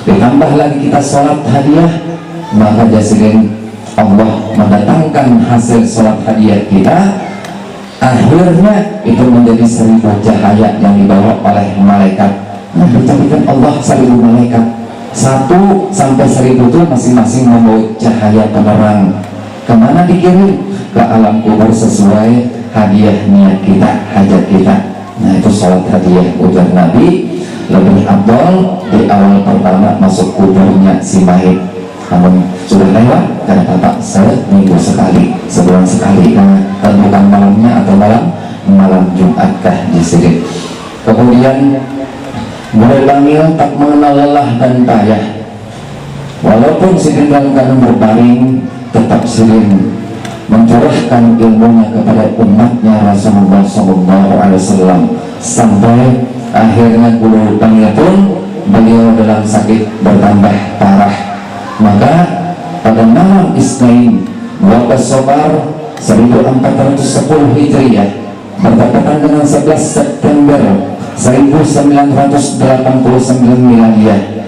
Ditambah lagi kita sholat hadiah, maka jasirin Allah mendatangkan hasil sholat hadiah kita, akhirnya itu menjadi 1000 cahaya yang dibawa oleh malaikat. Nah, dijadikan Allah 1000 malaikat, 1 sampai 1000 itu masing-masing membawa cahaya penerang. Kemana dikirim? Ke alam kubur sesuai hadiah niat kita, hajat kita. Nah, itu sholat hadiah. Ujar Nabi, lebih afdal di awal pertama masuk kuburnya si mayit. Namun sudah lewat, karena Bapak seminggu sekali, sebulan sekali, karena tentukan malamnya atau malam Jumatkah di sini. Kemudian mulai bangil tak mengenal lelah dan payah, walaupun sidin dalam keadaan berbaring, tetap sidin mencurahkan ilmunya kepada umatnya Rasulullah SAW, sampai akhirnya bulu bangil pun beliau dalam sakit bertambah parah. Maka pada malam Isnin 12 Safar 1410 Hijriah bertepatan dengan 11 September 1989 Miladiah,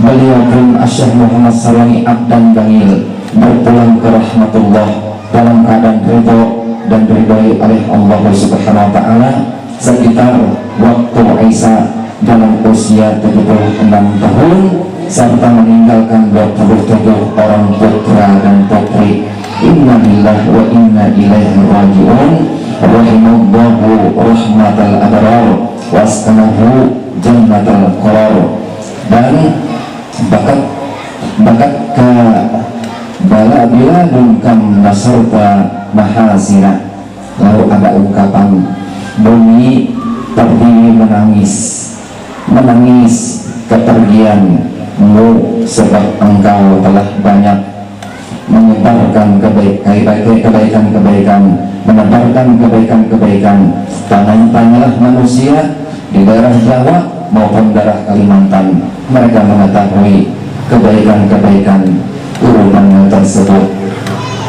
beliau pun Syekh Muhammad Sarwani Abdan Bangil berpulang ke rahmatullah dalam keadaan ridho dan diridhoi oleh Allah Subhanahu wa Ta'ala sekitar waktu Isa dalam usia 76 tahun, serta meninggalkan 27 orang putra dan putri. Inna lillahi wa inna ilaihi raji'un. Rahimallahu rahmatal abrar waskanahu jannatal qarar. Dan bakat ka bala biladun kam nasarta mahasina. Lalu ada ungkapan, bumi terdiri menangis kepergianmu, sebab engkau telah banyak menyebarkan kebaikan-kebaikan, menebarkan kebaikan-kebaikan. Tanyalah manusia di daerah Jawa maupun daerah Kalimantan, mereka mengetahui kebaikan-kebaikan turunannya tersebut.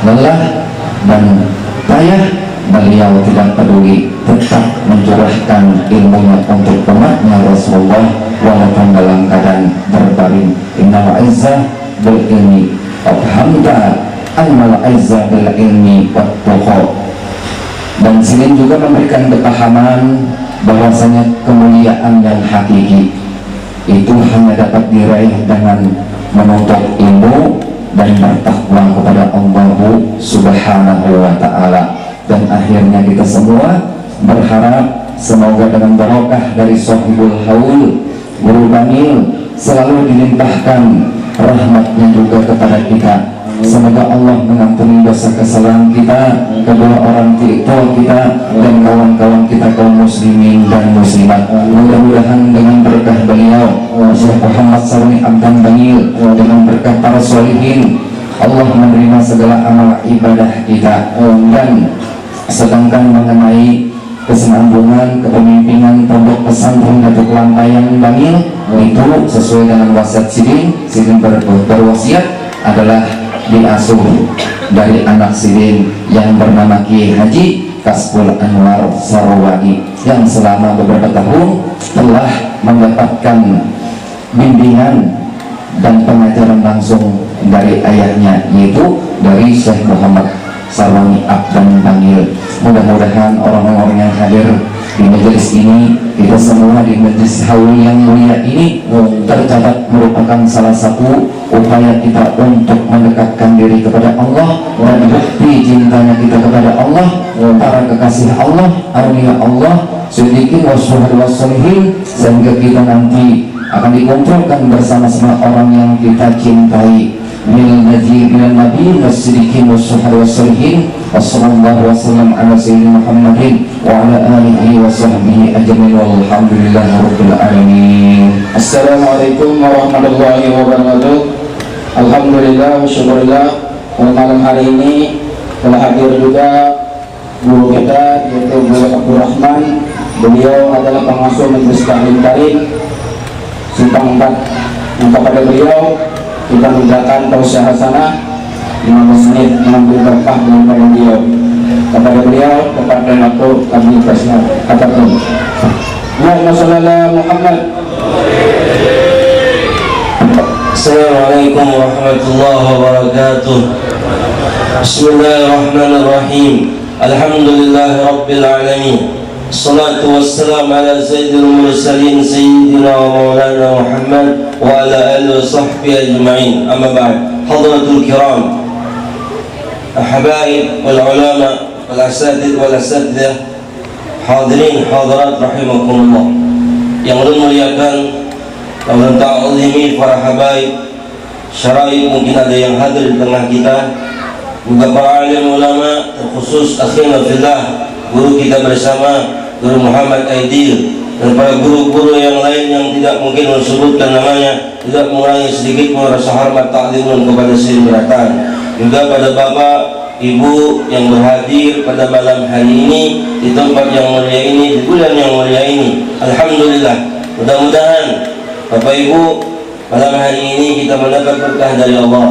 Lelah dan payah, beliau tidak peduli, tetap mencurahkan ilmunya untuk umatnya Rasulullah walaupun dalam keadaan berbaring. Innal izzah bil ilmi abhamda annal izzah bil ilmi wat tuqa. Dan sini juga memberikan kepahaman bahwasanya kemuliaan yang hakiki itu hanya dapat diraih dengan menuntut ilmu dan bertakwa kepada Allah Subhanahu wa Ta'ala. Dan akhirnya kita semua berharap semoga dengan barokah dari Sohibul Haul Guru Bangil selalu dilimpahkan rahmatnya juga kepada kita. Semoga Allah mengampuni dosa kesalahan kita, kedua orang tua kita, dan kawan-kawan kita kaum muslimin dan muslimat. Mudah-mudahan dengan berkah beliau Syekh Muhammad Sarwani Abdan Bangil, dengan berkah para solihin, Allah menerima segala amal ibadah kita. Dan sedangkan mengenai kesinambungan kepemimpinan pondok pesantren Datuk Lampayan Bangil, itu sesuai dengan wasiat Sidin berwasiat adalah diasuh dari anak Sidin yang bernama Kiai Haji Kasbul Anwar Sarwani, yang selama beberapa tahun telah mendapatkan bimbingan dan pengajaran langsung dari ayahnya, yaitu dari Syekh Muhammad Sarwani Abdan Bangil. Mudah-mudahan orang-orang yang hadir di majelis ini, kita semua di majelis haul yang mulia ini, tercatat merupakan salah satu upaya kita untuk mendekatkan diri kepada Allah dan bukti cintanya kita kepada Allah, para kekasih Allah, aulia Allah, siddiqin wasyuhada wassalihin, sehingga kita nanti akan dikumpulkan bersama-sama orang yang kita cintai. Minal nabiyin was-siddiqin wasyuhada wassalihin. Wassallallahu wasallam ala sayyidina Muhammadin wa ala alihi wa sahbihi ajmain, walhamdulillahi rabbil alamin. Assalamualaikum warahmatullahi wabarakatuh. Alhamdulillah, syukurillah, malam hari ini telah hadir juga guru kita, yaitu Guru Abdul Rahman. Beliau adalah pengasuh Majelis Taklim Karim Simpang 4, yang kepada beliau kita mengucapkan tausiah hasanah 15 menit mengambil berkah daripada beliau. Kepada beliau tepatkan waktu kami presiden katakan Muhammad sallallahu Muhammad. Assalamualaikum warahmatullahi wabarakatuh. Bismillahirrahmanirrahim. Alhamdulillahi rabbil alamin. Assalatu wassalamu ala sayyidil mursalin sayyidina wa maulana Muhammad wa ala alihi wa sahbihi ajma'in. Amma ba'd. Hadratul kiram, habaib wal ulama wal asatid wal asatidah, hadirin hadirat rahimakumullah. Yang muliakan dan ta'zimi para habaib syaraib, mungkin ada yang hadir di tengah kita, juga para alim ulama, terkhusus akhirnya fillah guru kita bersama Guru Muhammad Aidil, dan para guru-guru yang lain yang tidak mungkin disebutkan namanya, tidak mengurangi sedikit pun rasa hormat ta'zimun kepada Sayyid Beratan, juga pada bapak ibu yang berhadir pada malam hari ini di tempat yang mulia ini, di bulan yang mulia ini. Alhamdulillah, mudah-mudahan bapak ibu malam hari ini kita mendapat berkah dari Allah.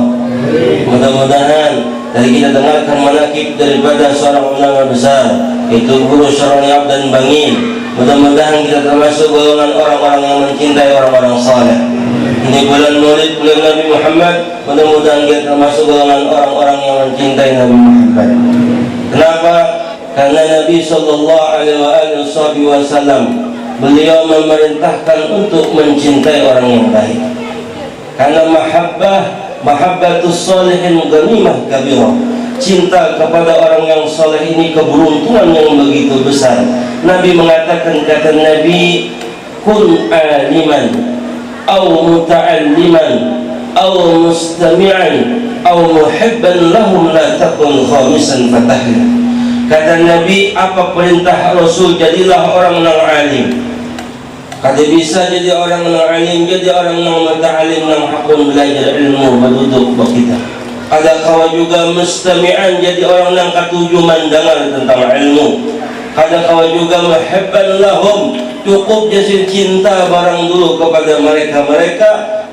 Mudah-mudahan dari kita dengarkan manakib daripada seorang ulama besar, yaitu Guru Syaroni Abdan Bangil. Mudah-mudahan kita termasuk golongan orang-orang yang mencintai orang-orang saleh. Ini bulan Maulid, bulan Nabi Muhammad. Mudah-mudahan kita termasuk golongan orang-orang yang mencintai Nabi Muhammad. Kenapa? Karena Nabi sallallahu alaihi wasallam beliau memerintahkan untuk mencintai orang yang baik. Karena mahabbatus salihin ghanimah kabirah. Cinta kepada orang yang saleh ini keberuntungan yang begitu besar. Nabi mengatakan, kata Nabi, kun aliman aw muta'alliman aw mustami'an aw muhibban lahum la takun khamisan fatahna. Kata Nabi, apa perintah Rasul, jadilah orang yang alim. Kata bisa jadi orang yang alim, jadi orang yang muta'alim, yang hakun belajar ilmu berduduk kita. Ada kawan juga mustami'an, jadi orang yang ketujuh mendengar tentang ilmu. Ada kawan juga muhibban lahum, cukup jadi cinta barang dulu kepada mereka-mereka,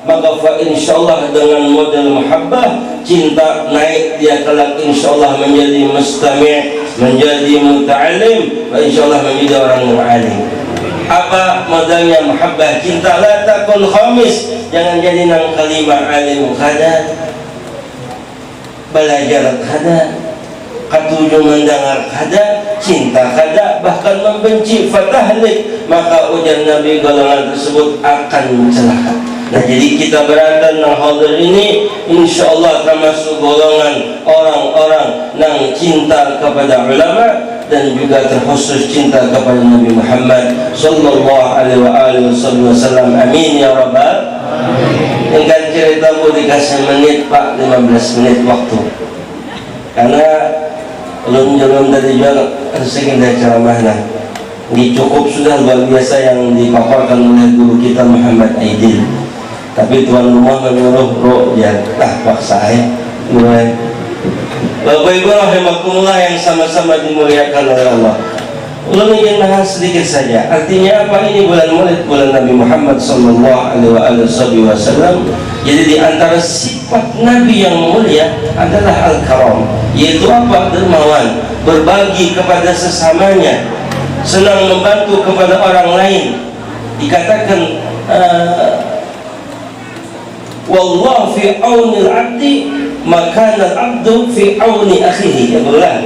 maka fa insyaallah dengan model muhabbah cinta naik dia kelak insyaallah menjadi mustami', menjadi muta'alim, fa insyaallah menjadi orang yang alim. Apa modalnya muhabbah cinta? La takun khamis, jangan jadi nang kalimah alim kada, belajar kada, ketujuh mendengar kada, cinta kada, bahkan membenci, fatahlik, maka ujar Nabi golongan tersebut akan celaka. Nah, jadi kita berada nang hadir ini insyaallah termasuk golongan orang-orang yang cinta kepada ulama dan juga terkhusus cinta kepada Nabi Muhammad sallallahu alaihi wasallam. Amin ya rabbal alamin. Dengan cerita bu dikasih menit Pak, 15 menit waktu. Karena belum tadi juga sekitar ceramahnya. Ini cukup sudah luar biasa yang dipaparkan oleh guru kita Muhammad Aidil. Tapi tuan rumah menyuruh roh ya, paksa mulai. Bapak Ibu rahimakumullah yang sama-sama dimuliakan oleh Allah. Ulun ingin bahas sedikit saja. Artinya apa ini bulan Maulid, bulan Nabi Muhammad sallallahu alaihi wasallam. Jadi di antara sifat Nabi yang mulia adalah al-karam, yaitu apa? Dermawan, berbagi kepada sesamanya, senang membantu kepada orang lain. Dikatakan wallahu fi aunil abdi maka al-abdu fi auni akhihi. Ya berulang.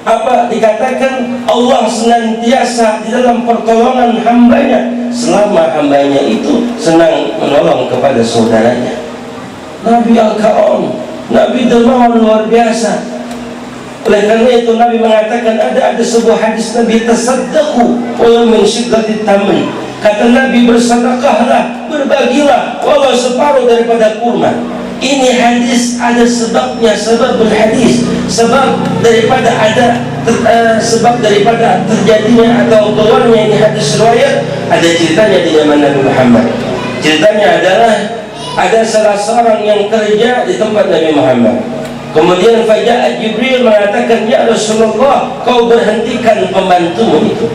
Apa dikatakan? Allah senantiasa di dalam pertolongan hambanya selama hambanya itu senang menolong kepada saudaranya. Nabi al-Karam, Nabi dermawan luar biasa. Oleh karena itu Nabi mengatakan, ada sebuah hadis Nabi, tasaddaqu wa min syiddatit tamri. Kata Nabi, bersedekahlah, berbagilah walau separuh daripada kurma. Ini hadis ada sebabnya, sebab berhadis, sebab daripada terjadinya atau keluarnya ini hadis riwayat, ada ceritanya di zaman Nabi Muhammad. Ceritanya adalah Ada salah seorang yang kerja di tempat Nabi Muhammad. Kemudian Faja'a Jibril mengatakan, ya Rasulullah, kau berhentikan pembantumu itu.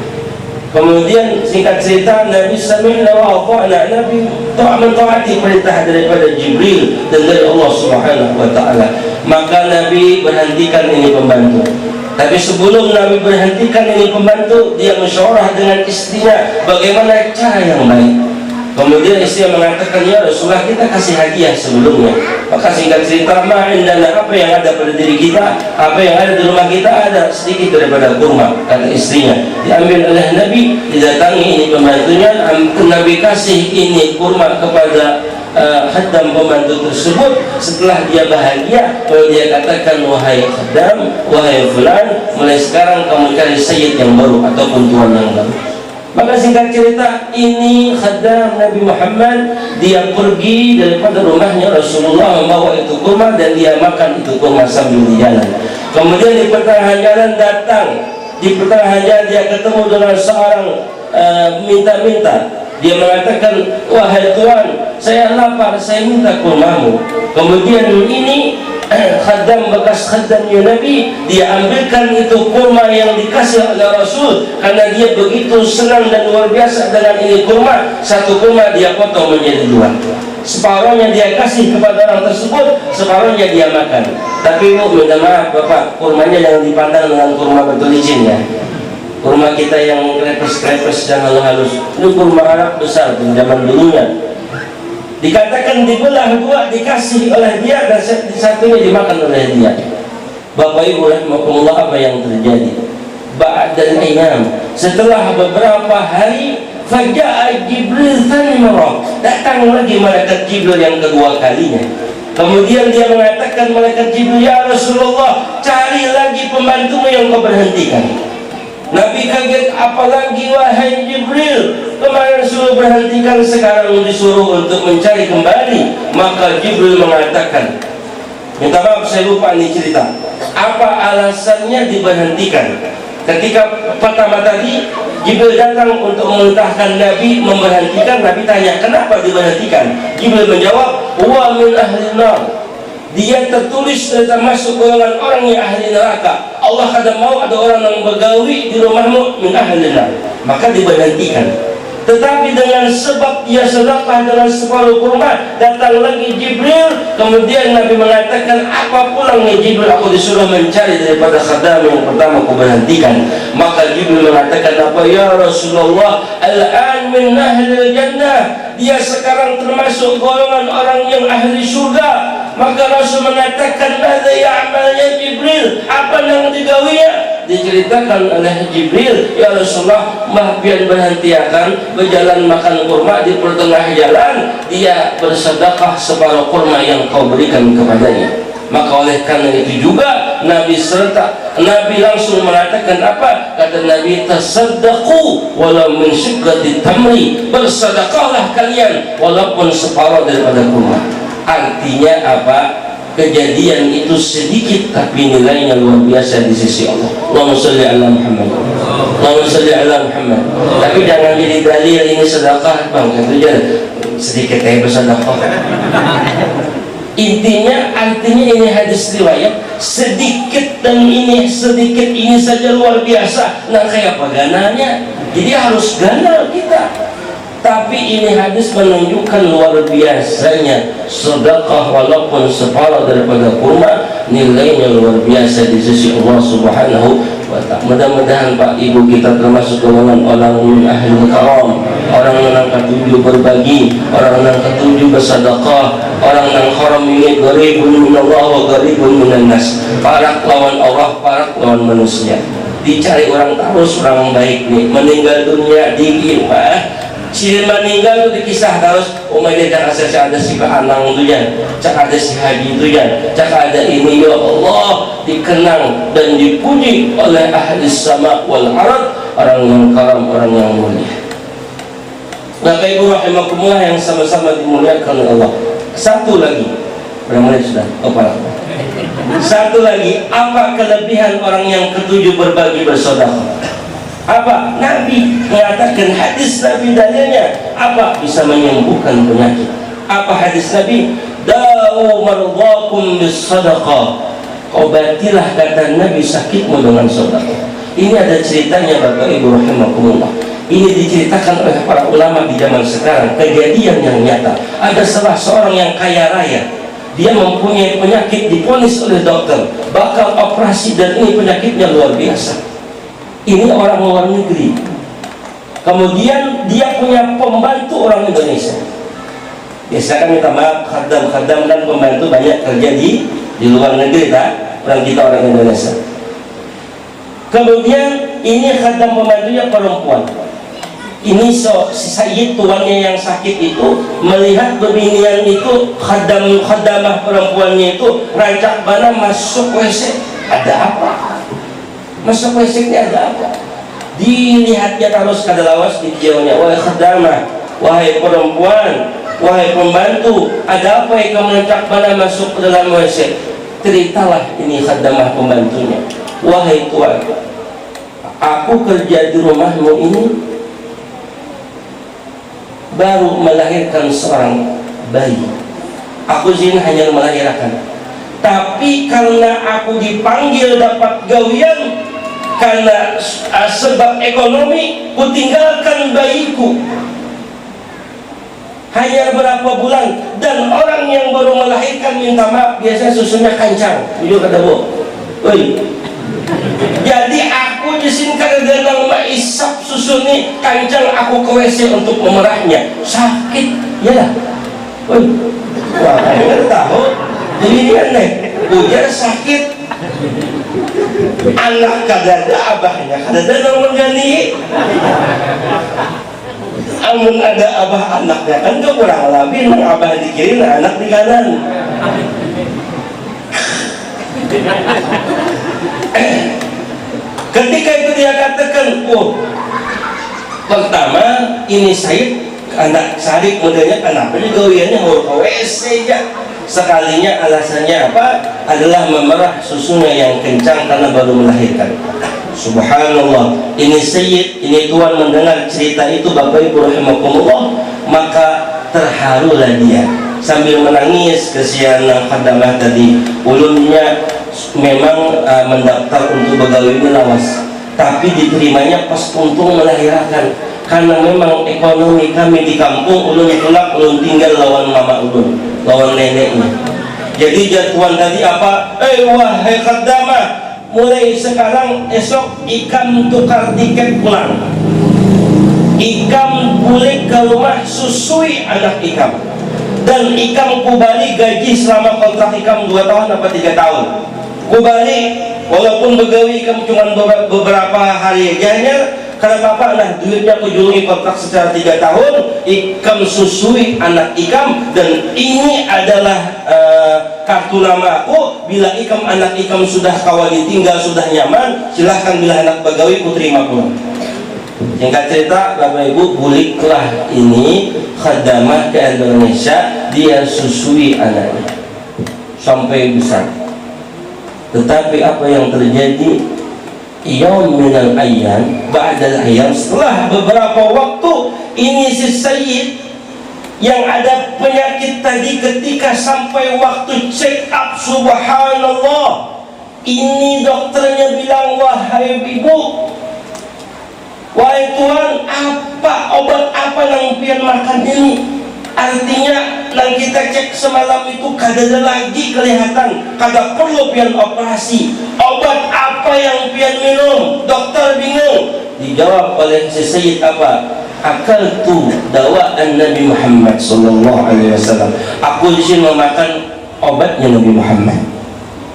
Kemudian singkat cerita, Nabi sami'na wa ata'na, Nabi mentaati perintah daripada Jibril dan dari Allah Subhanahu wa taala. Maka Nabi berhentikan ini pembantu. Tapi sebelum Nabi berhentikan ini pembantu, dia musyawarah dengan istrinya bagaimana cara yang baik. Kemudian istri mengatakan, ya Rasulullah, kita kasih hadiah sebelumnya. Maka singkat cerita, ma'indana, apa yang ada pada diri kita, apa yang ada di rumah kita, ada sedikit daripada kurma. Kata istrinya, diambil oleh Nabi, didatangi ini pembantunya, Nabi kasih ini kurma kepada khaddam pembantu tersebut. Setelah dia bahagia, kalau dia katakan, wahai khaddam, wahai fulan, mulai sekarang kamu cari sayyid yang baru ataupun tuan yang baru. Maka singkat cerita, ini khaddam Nabi Muhammad, dia pergi daripada rumahnya Rasulullah membawa itu kurma dan dia makan itu kurma sambil di jalan. Kemudian di pertengahan jalan datang, di pertengahan jalan dia ketemu dengan seorang minta-minta. Dia mengatakan, wahai tuan, saya lapar, saya minta kurmamu. Kemudian ini khaddam bekas khaddamnya Nabi, dia ambilkan itu kurma yang dikasih oleh Rasul karena dia begitu senang dan luar biasa dengan ini kurma. Satu kurma dia potong menjadi dua, separuhnya dia kasih kepada orang tersebut, separuhnya dia makan. Tapi minta maaf Bapak, kurmanya jangan dipandang dengan kurma batu licin ya. Kurma kita yang krepes-krepes dan halus-halus, ini kurma Arab besar di zaman dulunya. Dikatakan dibelah dua, dikasih oleh dia dan satunya dimakan oleh dia. Bapak Ibu rahimakumullah, apa yang terjadi? Ba'dal ayyam, setelah beberapa hari, faja'a Jibril tsani marrah, datang lagi malaikat Jibril yang kedua kalinya. Kemudian dia mengatakan, malaikat Jibril, ya Rasulullah, cari lagi pembantumu yang kau berhentikan. Nabi kaget, apalagi wahai Jibril, kemarin suruh berhentikan, sekarang disuruh untuk mencari kembali. Maka Jibril mengatakan, minta maaf saya lupa nih cerita, apa alasannya diberhentikan. Ketika pertama tadi Jibril datang untuk memerintahkan Nabi memberhentikan, Nabi tanya, kenapa diberhentikan? Jibril menjawab, wa min ahli nar, dia tertulis termasuk golongan orang yang ahli neraka. Allah kadang mau ada orang yang bergawi di rumahmu min ahli nar, maka diberhentikan. Tetapi dengan sebab dia sedekah dengan separuh kurma, datang lagi Jibril. Kemudian Nabi mengatakan, apa pulangnya Jibril, aku disuruh mencari daripada khaddam yang pertama aku berhentikan. Maka Jibril mengatakan, apa ya Rasulullah, al-an min ahli jannah, dia sekarang termasuk golongan orang yang ahli surga. Maka Rasul mengatakan, madza ya'malnya Jibril, apa yang digawinya? Diceritakan oleh Jibril, ya Rasulullah, Mbah pian berhentiakan berjalan makan kurma, di pertengah jalan dia bersedekah separuh kurma yang kau berikan kepadanya. Maka oleh karena itu juga Nabi langsung mengatakan apa? Kata Nabi, tasaddaqu walau min syiqqati tamri, bersedekahlah kalian walaupun separuh daripada kurma. Artinya apa? Kejadian itu sedikit tapi nilainya luar biasa di sisi Allah. Allahumma sholli ala Muhammad. Allahumma sholli ala Muhammad. Tapi jangan jadi dalil ini sedekah, Bang. Itu aja sedikit bersedekah. Intinya, artinya ini hadis riwayat sedikit dan ini sedikit ini saja luar biasa. Nah, kayak apa gananya? Jadi harus ganal kita. Tapi ini hadis menunjukkan luar biasanya sedekah walaupun separuh daripada kurma, nilainya luar biasa di sisi Allah Subhanahu wa ta'ala. Mudah-mudahan Pak Ibu kita termasuk golongan orang ahli karam, orang yang ketujuh berbagi, orang yang ketujuh bersedekah, orang yang haram ini gharibun minallah wa gharibun minan nas, parak lawan Allah, parak lawan manusia. Dicari orang terus, orang baik nih, meninggal dunia dikit Pak. Si meninggal itu dikisah terus, umatnya cak ada si Anang itu ya, cak ada si Haji itu ya, cak ada ini, ya Allah, dikenang dan dipuji oleh ahli sama wal arad, orang yang karam, orang yang mulia. Bapak Ibu rahimakumullah yang sama-sama dimuliakan oleh Allah. Satu lagi, berapa menit sudah? Satu lagi, apa kelebihan orang yang ketujuh berbagi bersedekah? Apa? Nabi mengatakan, hadis Nabi dalilnya apa? Bisa menyembuhkan penyakit. Apa hadis Nabi? Da'u mardhakum bis sadaqah. Obatilah, kata Nabi, sakitmu dengan sedekah. Ini ada ceritanya Bapak Ibu rahimakumullah. Ini diceritakan oleh para ulama di zaman sekarang, kejadian yang nyata. Ada salah seorang yang kaya raya, dia mempunyai penyakit, diponis oleh dokter bakal operasi, dan ini penyakitnya luar biasa. Ini orang luar negeri. Kemudian dia punya pembantu orang Indonesia. Biasa kan minta maaf, khadam dan pembantu banyak kerja di luar negeri, tak? Orang kita orang Indonesia. Kemudian ini khadam pembantunya perempuan. Ini si Sayyid, tuannya yang sakit itu, melihat bebinian itu, khadamah perempuannya itu rancak bana masuk WC. Ada apa? Masuk WC ini ada apa? Dilihatnya terus kadalawas di jauhnya. Wahai khadamah, wahai perempuan, wahai pembantu, ada apa yang kamu rancak bana masuk ke dalam WC? Ceritalah ini khadamah pembantunya. Wahai tuan, aku kerja di rumahmu ini baru melahirkan seorang bayi. Aku sini hanya melahirkan, tapi karena aku dipanggil dapat gawian, karena sebab ekonomi, ku tinggalkan bayiku hanya berapa bulan. Dan orang yang baru melahirkan, minta maaf, biasanya susunya kancang. Jujur kata bu, jadi aku di sini kadang-kadang isap susu nih kancang, aku ke WC untuk memerahnya, sakit ya lah. Wah, kalian tahu jadi ini aneh, ujar sakit. Anak kadada abahnya kadada mengganti. Amun ada abah anaknya kan gak kurang lebih, abah di kiri, anak di kanan. Ketika itu dia katakan, pertama ini Said anak Sadik modelnya, kenapa nih gawiannya WC aja. Sekalinya alasannya apa? Adalah memerah susunya yang kencang karena baru melahirkan. Subhanallah, ini Sayyid, ini tuan mendengar cerita itu Bapak Ibu rahimakumullah, maka terharulah dia sambil menangis. Kesian khadamah tadi, ulunnya memang mendaftar untuk begawi ini lawas, tapi diterimanya pas untung melahirkan. Karena memang ekonomi kami di kampung, ulun tulak, ulun tinggal lawan mama ulun, lawan neneknya. Jadi jatuhan tadi apa? Wahai khadamah, mulai sekarang esok ikam tukar tiket pulang. Ikam boleh ke rumah susui anak ikam, dan ikam kubali gaji selama kontrak ikam 2 tahun apa 3 tahun. Kubali walaupun begawi ikam cuma beberapa hari aja. Karena bapak nah duitnya kujungi kontrak secara 3 tahun, ikam susui anak ikam, dan ini adalah kartu nama aku. Bila ikam anak ikam sudah kawali tinggal, sudah nyaman, silahkan bila anak begawi ku terima pulang. Singkat cerita Bapak Ibu, buliklah ini khadamah ke Indonesia, dia susui anaknya sampai besar. Tetapi apa yang terjadi? Yaum minal ayyam ba'dal ayyam, setelah beberapa waktu, ini si Sayyid yang ada penyakit tadi, ketika sampai waktu check up, subhanallah, ini dokternya bilang, wahai ibu, wahai tuan, apa obat apa yang pian makan ini? Artinya nang kita cek semalam itu kadada lagi kelihatan, kada perlu pian operasi. Obat apa yang pian minum? Dokter bingung. Dijawab oleh si Sayyid apa? Akal tu dawaan Nabi Muhammad sallallahu alaihi wasallam. Aku di sini memakan obatnya Nabi Muhammad.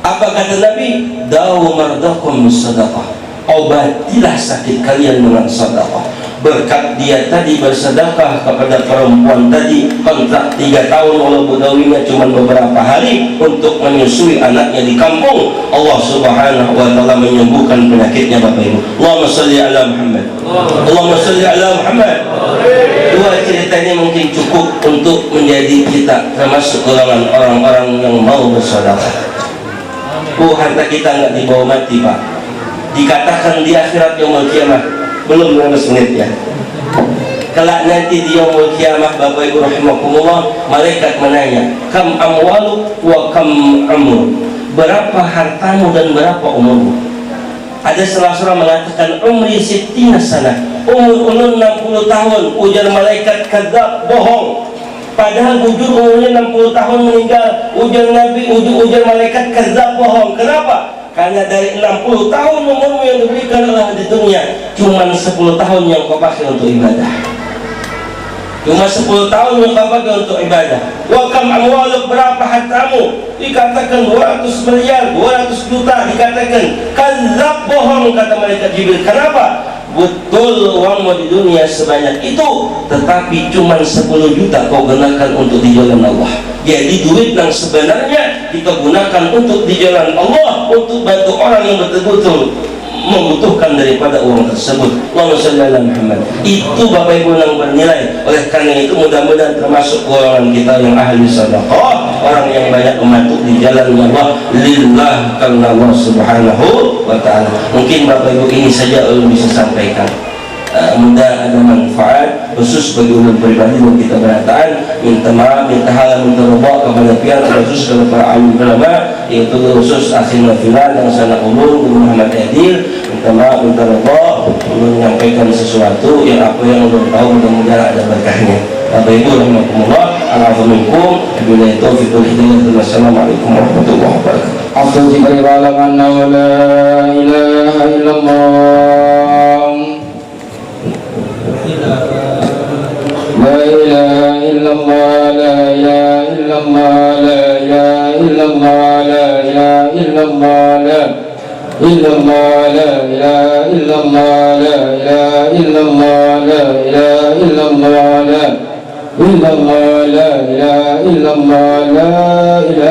Apa kata Nabi? Dawu mardakum bisadaqah. Obatilah sakit kalian dengan sedekah. Berkat dia tadi bersedekah kepada perempuan tadi, kontrak 3 tahun walau begawinya cuma beberapa hari untuk menyusui anaknya di kampung, Allah subhanahu wa ta'ala menyembuhkan penyakitnya Bapak Ibu. Allahumma salli ala Muhammad, Allahumma salli ala Muhammad. Dua cerita ini mungkin cukup untuk menjadi kita termasuk golongan orang-orang yang mau bersedekah. Harta kita nggak dibawa mati Pak. Dikatakan di akhirat yaumul kiamah, belum 15 menit ya. Kelak nanti di yaumul kiamah, Bapak Ibu rahimakumullah, malaikat menanya, kam amwaluk wa kam umur, berapa hartamu dan berapa umurmu? Ada salah seorang mengatakan umri sittina sana, umur ulun 60 tahun. Ujar malaikat, kadzab, bohong. Padahal bujur umurnya 60 tahun meninggal. Ujar Nabi, ujar malaikat, kadzab, bohong. Kenapa? Karena dari 60 tahun umurmu yang diberikan Allah di dunia, cuma 10 tahun yang kau pakai untuk ibadah. Cuma 10 tahun yang kau pakai untuk ibadah. Wa kam amwaluk, berapa hartamu? Dikatakan 200 miliar, 200 juta. Dikatakan kadzab, bohong, kata malaikat Jibril. Kenapa? Betul uangmu di dunia sebanyak itu, tetapi cuma 10 juta kau gunakan untuk di jalan Allah. Jadi duit yang sebenarnya kita gunakan untuk di jalan Allah, untuk bantu orang yang betul-betul membutuhkan daripada uang tersebut. Allahumma shalli ala Muhammad. Itu Bapak Ibu yang bernilai. Oleh karena itu mudah-mudahan termasuk golongan kita yang ahli sedekah, orang yang banyak membantu di jalan Allah lillah, karena Allah Subhanahu wa taala. Mungkin Bapak Ibu ini saja yang bisa sampaikan. Mudah ada manfaat khusus bagi ulun pribadi dan kita berataan. Minta maaf, minta halal, minta ridha kepada pihak khusus kepada para alim ulama, yaitu khusus akhirnya filan yang sana umum Guru Muhammad Adil. Minta maaf, minta ridha, ulun menyampaikan sesuatu yang apa yang ulun tahu, mudah-mudahan ada berkahnya. Bapak Ibu rahimakumullah, alafu minkum, wabillahi taufiq wal hidayah. Wassalamualaikum warahmatullahi wabarakatuh. Afdal Jibril alam anna la ilaha illallah, la ilaha illallah, la ilaha illallah, la ilaha illallah, la ilaha illallah, la illallah, la ilaha illallah, la ilaha illallah, la ilaha illallah, la illallah, la ilaha illallah, la ilaha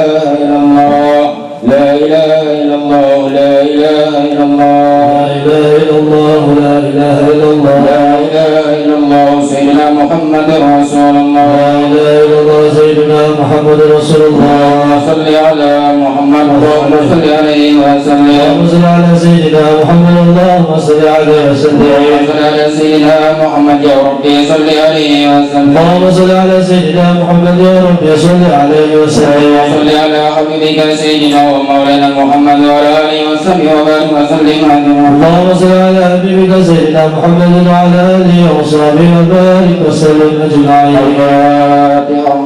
illallah, la ilaha illallah, la ilaha illallah, la ilaha illallah, la ilaha illallah, sayyidina Muhammadur Rasulullah, la ilaha illallah, sayyidina Muhammadur Rasulullah, salli ala Muhammad, Allahumma salli alaihi wa sallim, Allahumma salli ala sayyidina Muhammad, Allahumma salli alaihi wa sallim, Allahumma salli ala sayyidina Muhammad, ya Rabbi salli alaihi wa sallim, Allahumma salli ala sayyidina Muhammad, ya Rabbi salli alaihi wa sallim, wa salli ala habibika sayyidina wa maulana Muhammad wa ala alihi wa sahbihi wa barik wa sallim. Allahumma salli ala habibika sayyidina Muhammad wa ala alihi wa sahbihi wa barik wa sallim ajma'in. Al-Fatihah.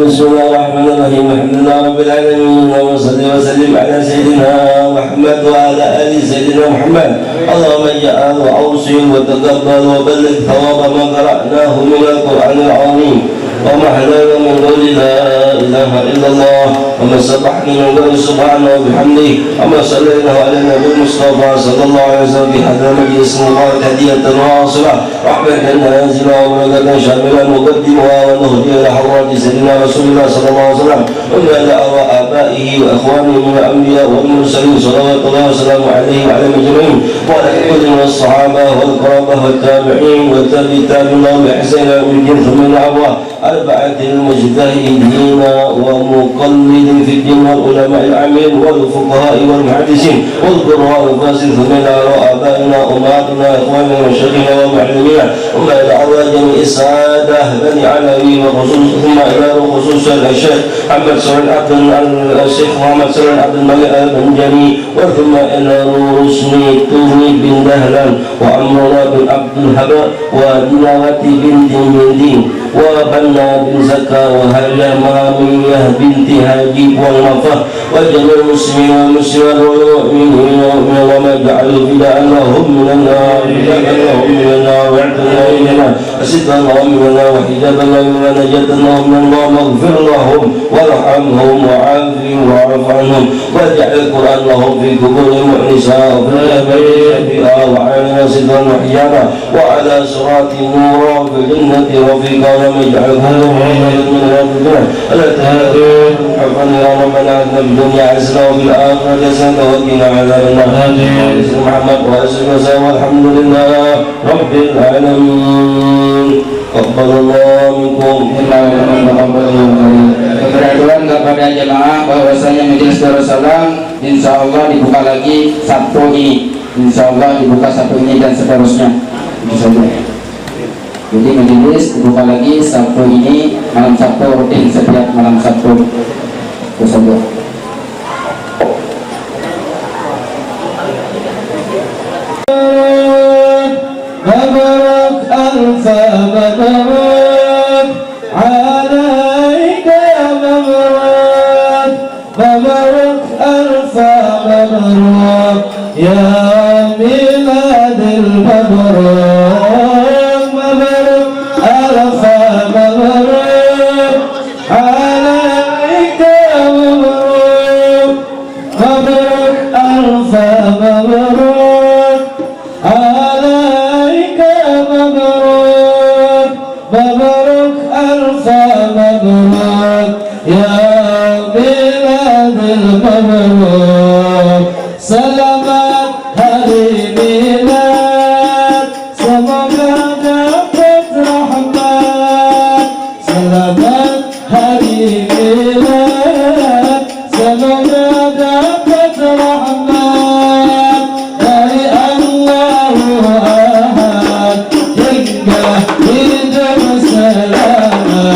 بسم الله الرحمن الرحيم. الحمد لله رب العالمين، وصل وسلم على سيدنا محمد وعلى ال سيدنا محمد. اللهم اجعل واوصل وتقبل وبلغ ثواب ما قرأناه من القرآن العظيم، ومحلل من قول لا اله الا الله، وما صبحني من قول سبحانه وبحمده، وما صلينا على النبي المصطفى صلى الله عليه وسلم في هذا المجلس المبارك هدية واصلة، رحمة نازلة وبركة شاملة نقدمها ونهدي الى حضرة سيدنا رسول الله صلى الله عليه وسلم، وإلى آبائه وإخوانه من الأنبياء والمرسلين صلوات الله وسلامه عليه وعلى المجمعين، وعلى كل من الصحابة والقرابة والتابعين والتابعين لهم بإحسان إلى يوم الدين. ثم الأبواب أربعة المجتهدين ومقلد في الدين والعلماء العاملين والفقهاء والمحدثين والقراء والفاسد. ثم إلى آبائنا وأمهاتنا إخواننا ومشايخنا ومعلمينا، ثم إلى جميع السادة بني علوي وخصوص، ثم إلى خصوص الشيخ محمد سليمان عبد الشيخ محمد سليمان عبد الملك البنجلي، وثم إلى رسمي توني بن دهلان وعمرنا بن عبد الهباء ودناوة بنت من دين وبن Muhammad bin Zakar wa Halamamiyah binti Haji Puang Mafah wa jami'il muslimin wal muslimat wal mu'minin wa mu'minat wa ma ja'al fida'an lahum minan nar fida'an lahum minan nar wa i'tana minan asyidan lahum minan nar wa hijaban lahum minan najatan lahum minan nar maghfir lahum warhamhum wa'afihim wa'af anhum waj'al al-Qur'an lahum fi quburihim wa nisa wa fi وعلى صدرا وحجابا وعلى صراط نورا في الجنة رفيقا ولم يجعله من الدنيا ألا تهدون حفظنا يا ربنا آتنا في الدنيا حسنة وفي الآخرة حسنة وقنا عذاب النار محمد وأسلم وسلم والحمد لله رب العالمين تقبل الله منكم. Keberaturan kepada jemaah bahwasanya majelis Darussalam insya Allah dibuka lagi Sabtu ini, insya Allah dibuka Sabtu ini dan seterusnya. Jadi majelis dibuka lagi Sabtu ini, malam Sabtu rutin setiap malam Sabtu. Itu saja. مبروك ألف مبروك عليك يا مبروك مبروك ألف مبروك يا ميلاد المبروك مبروك ألف مبروك عليك يا مبروك مبروك ألف مبروك عليك مبروك مبروك ألف مبروك يا بلاد المبروك سلامات hari milad semoga dapat rahmat selamat hari milad semoga dapat rahmat dari Allah Ahad hingga hidup selamat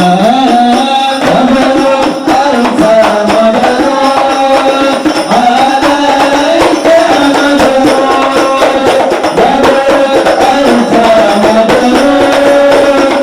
mabruk alfa mabruk alaika mabruk mabruk alfa mabruk alaika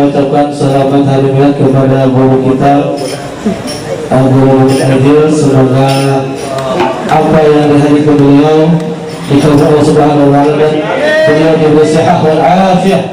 ucapkan selamat hari milad kepada guru kita Guru Adil. Semoga apa yang dihadirkan beliau dikabulkan Allah Subhanahu wa taala, beliau diberi sehat wal afiat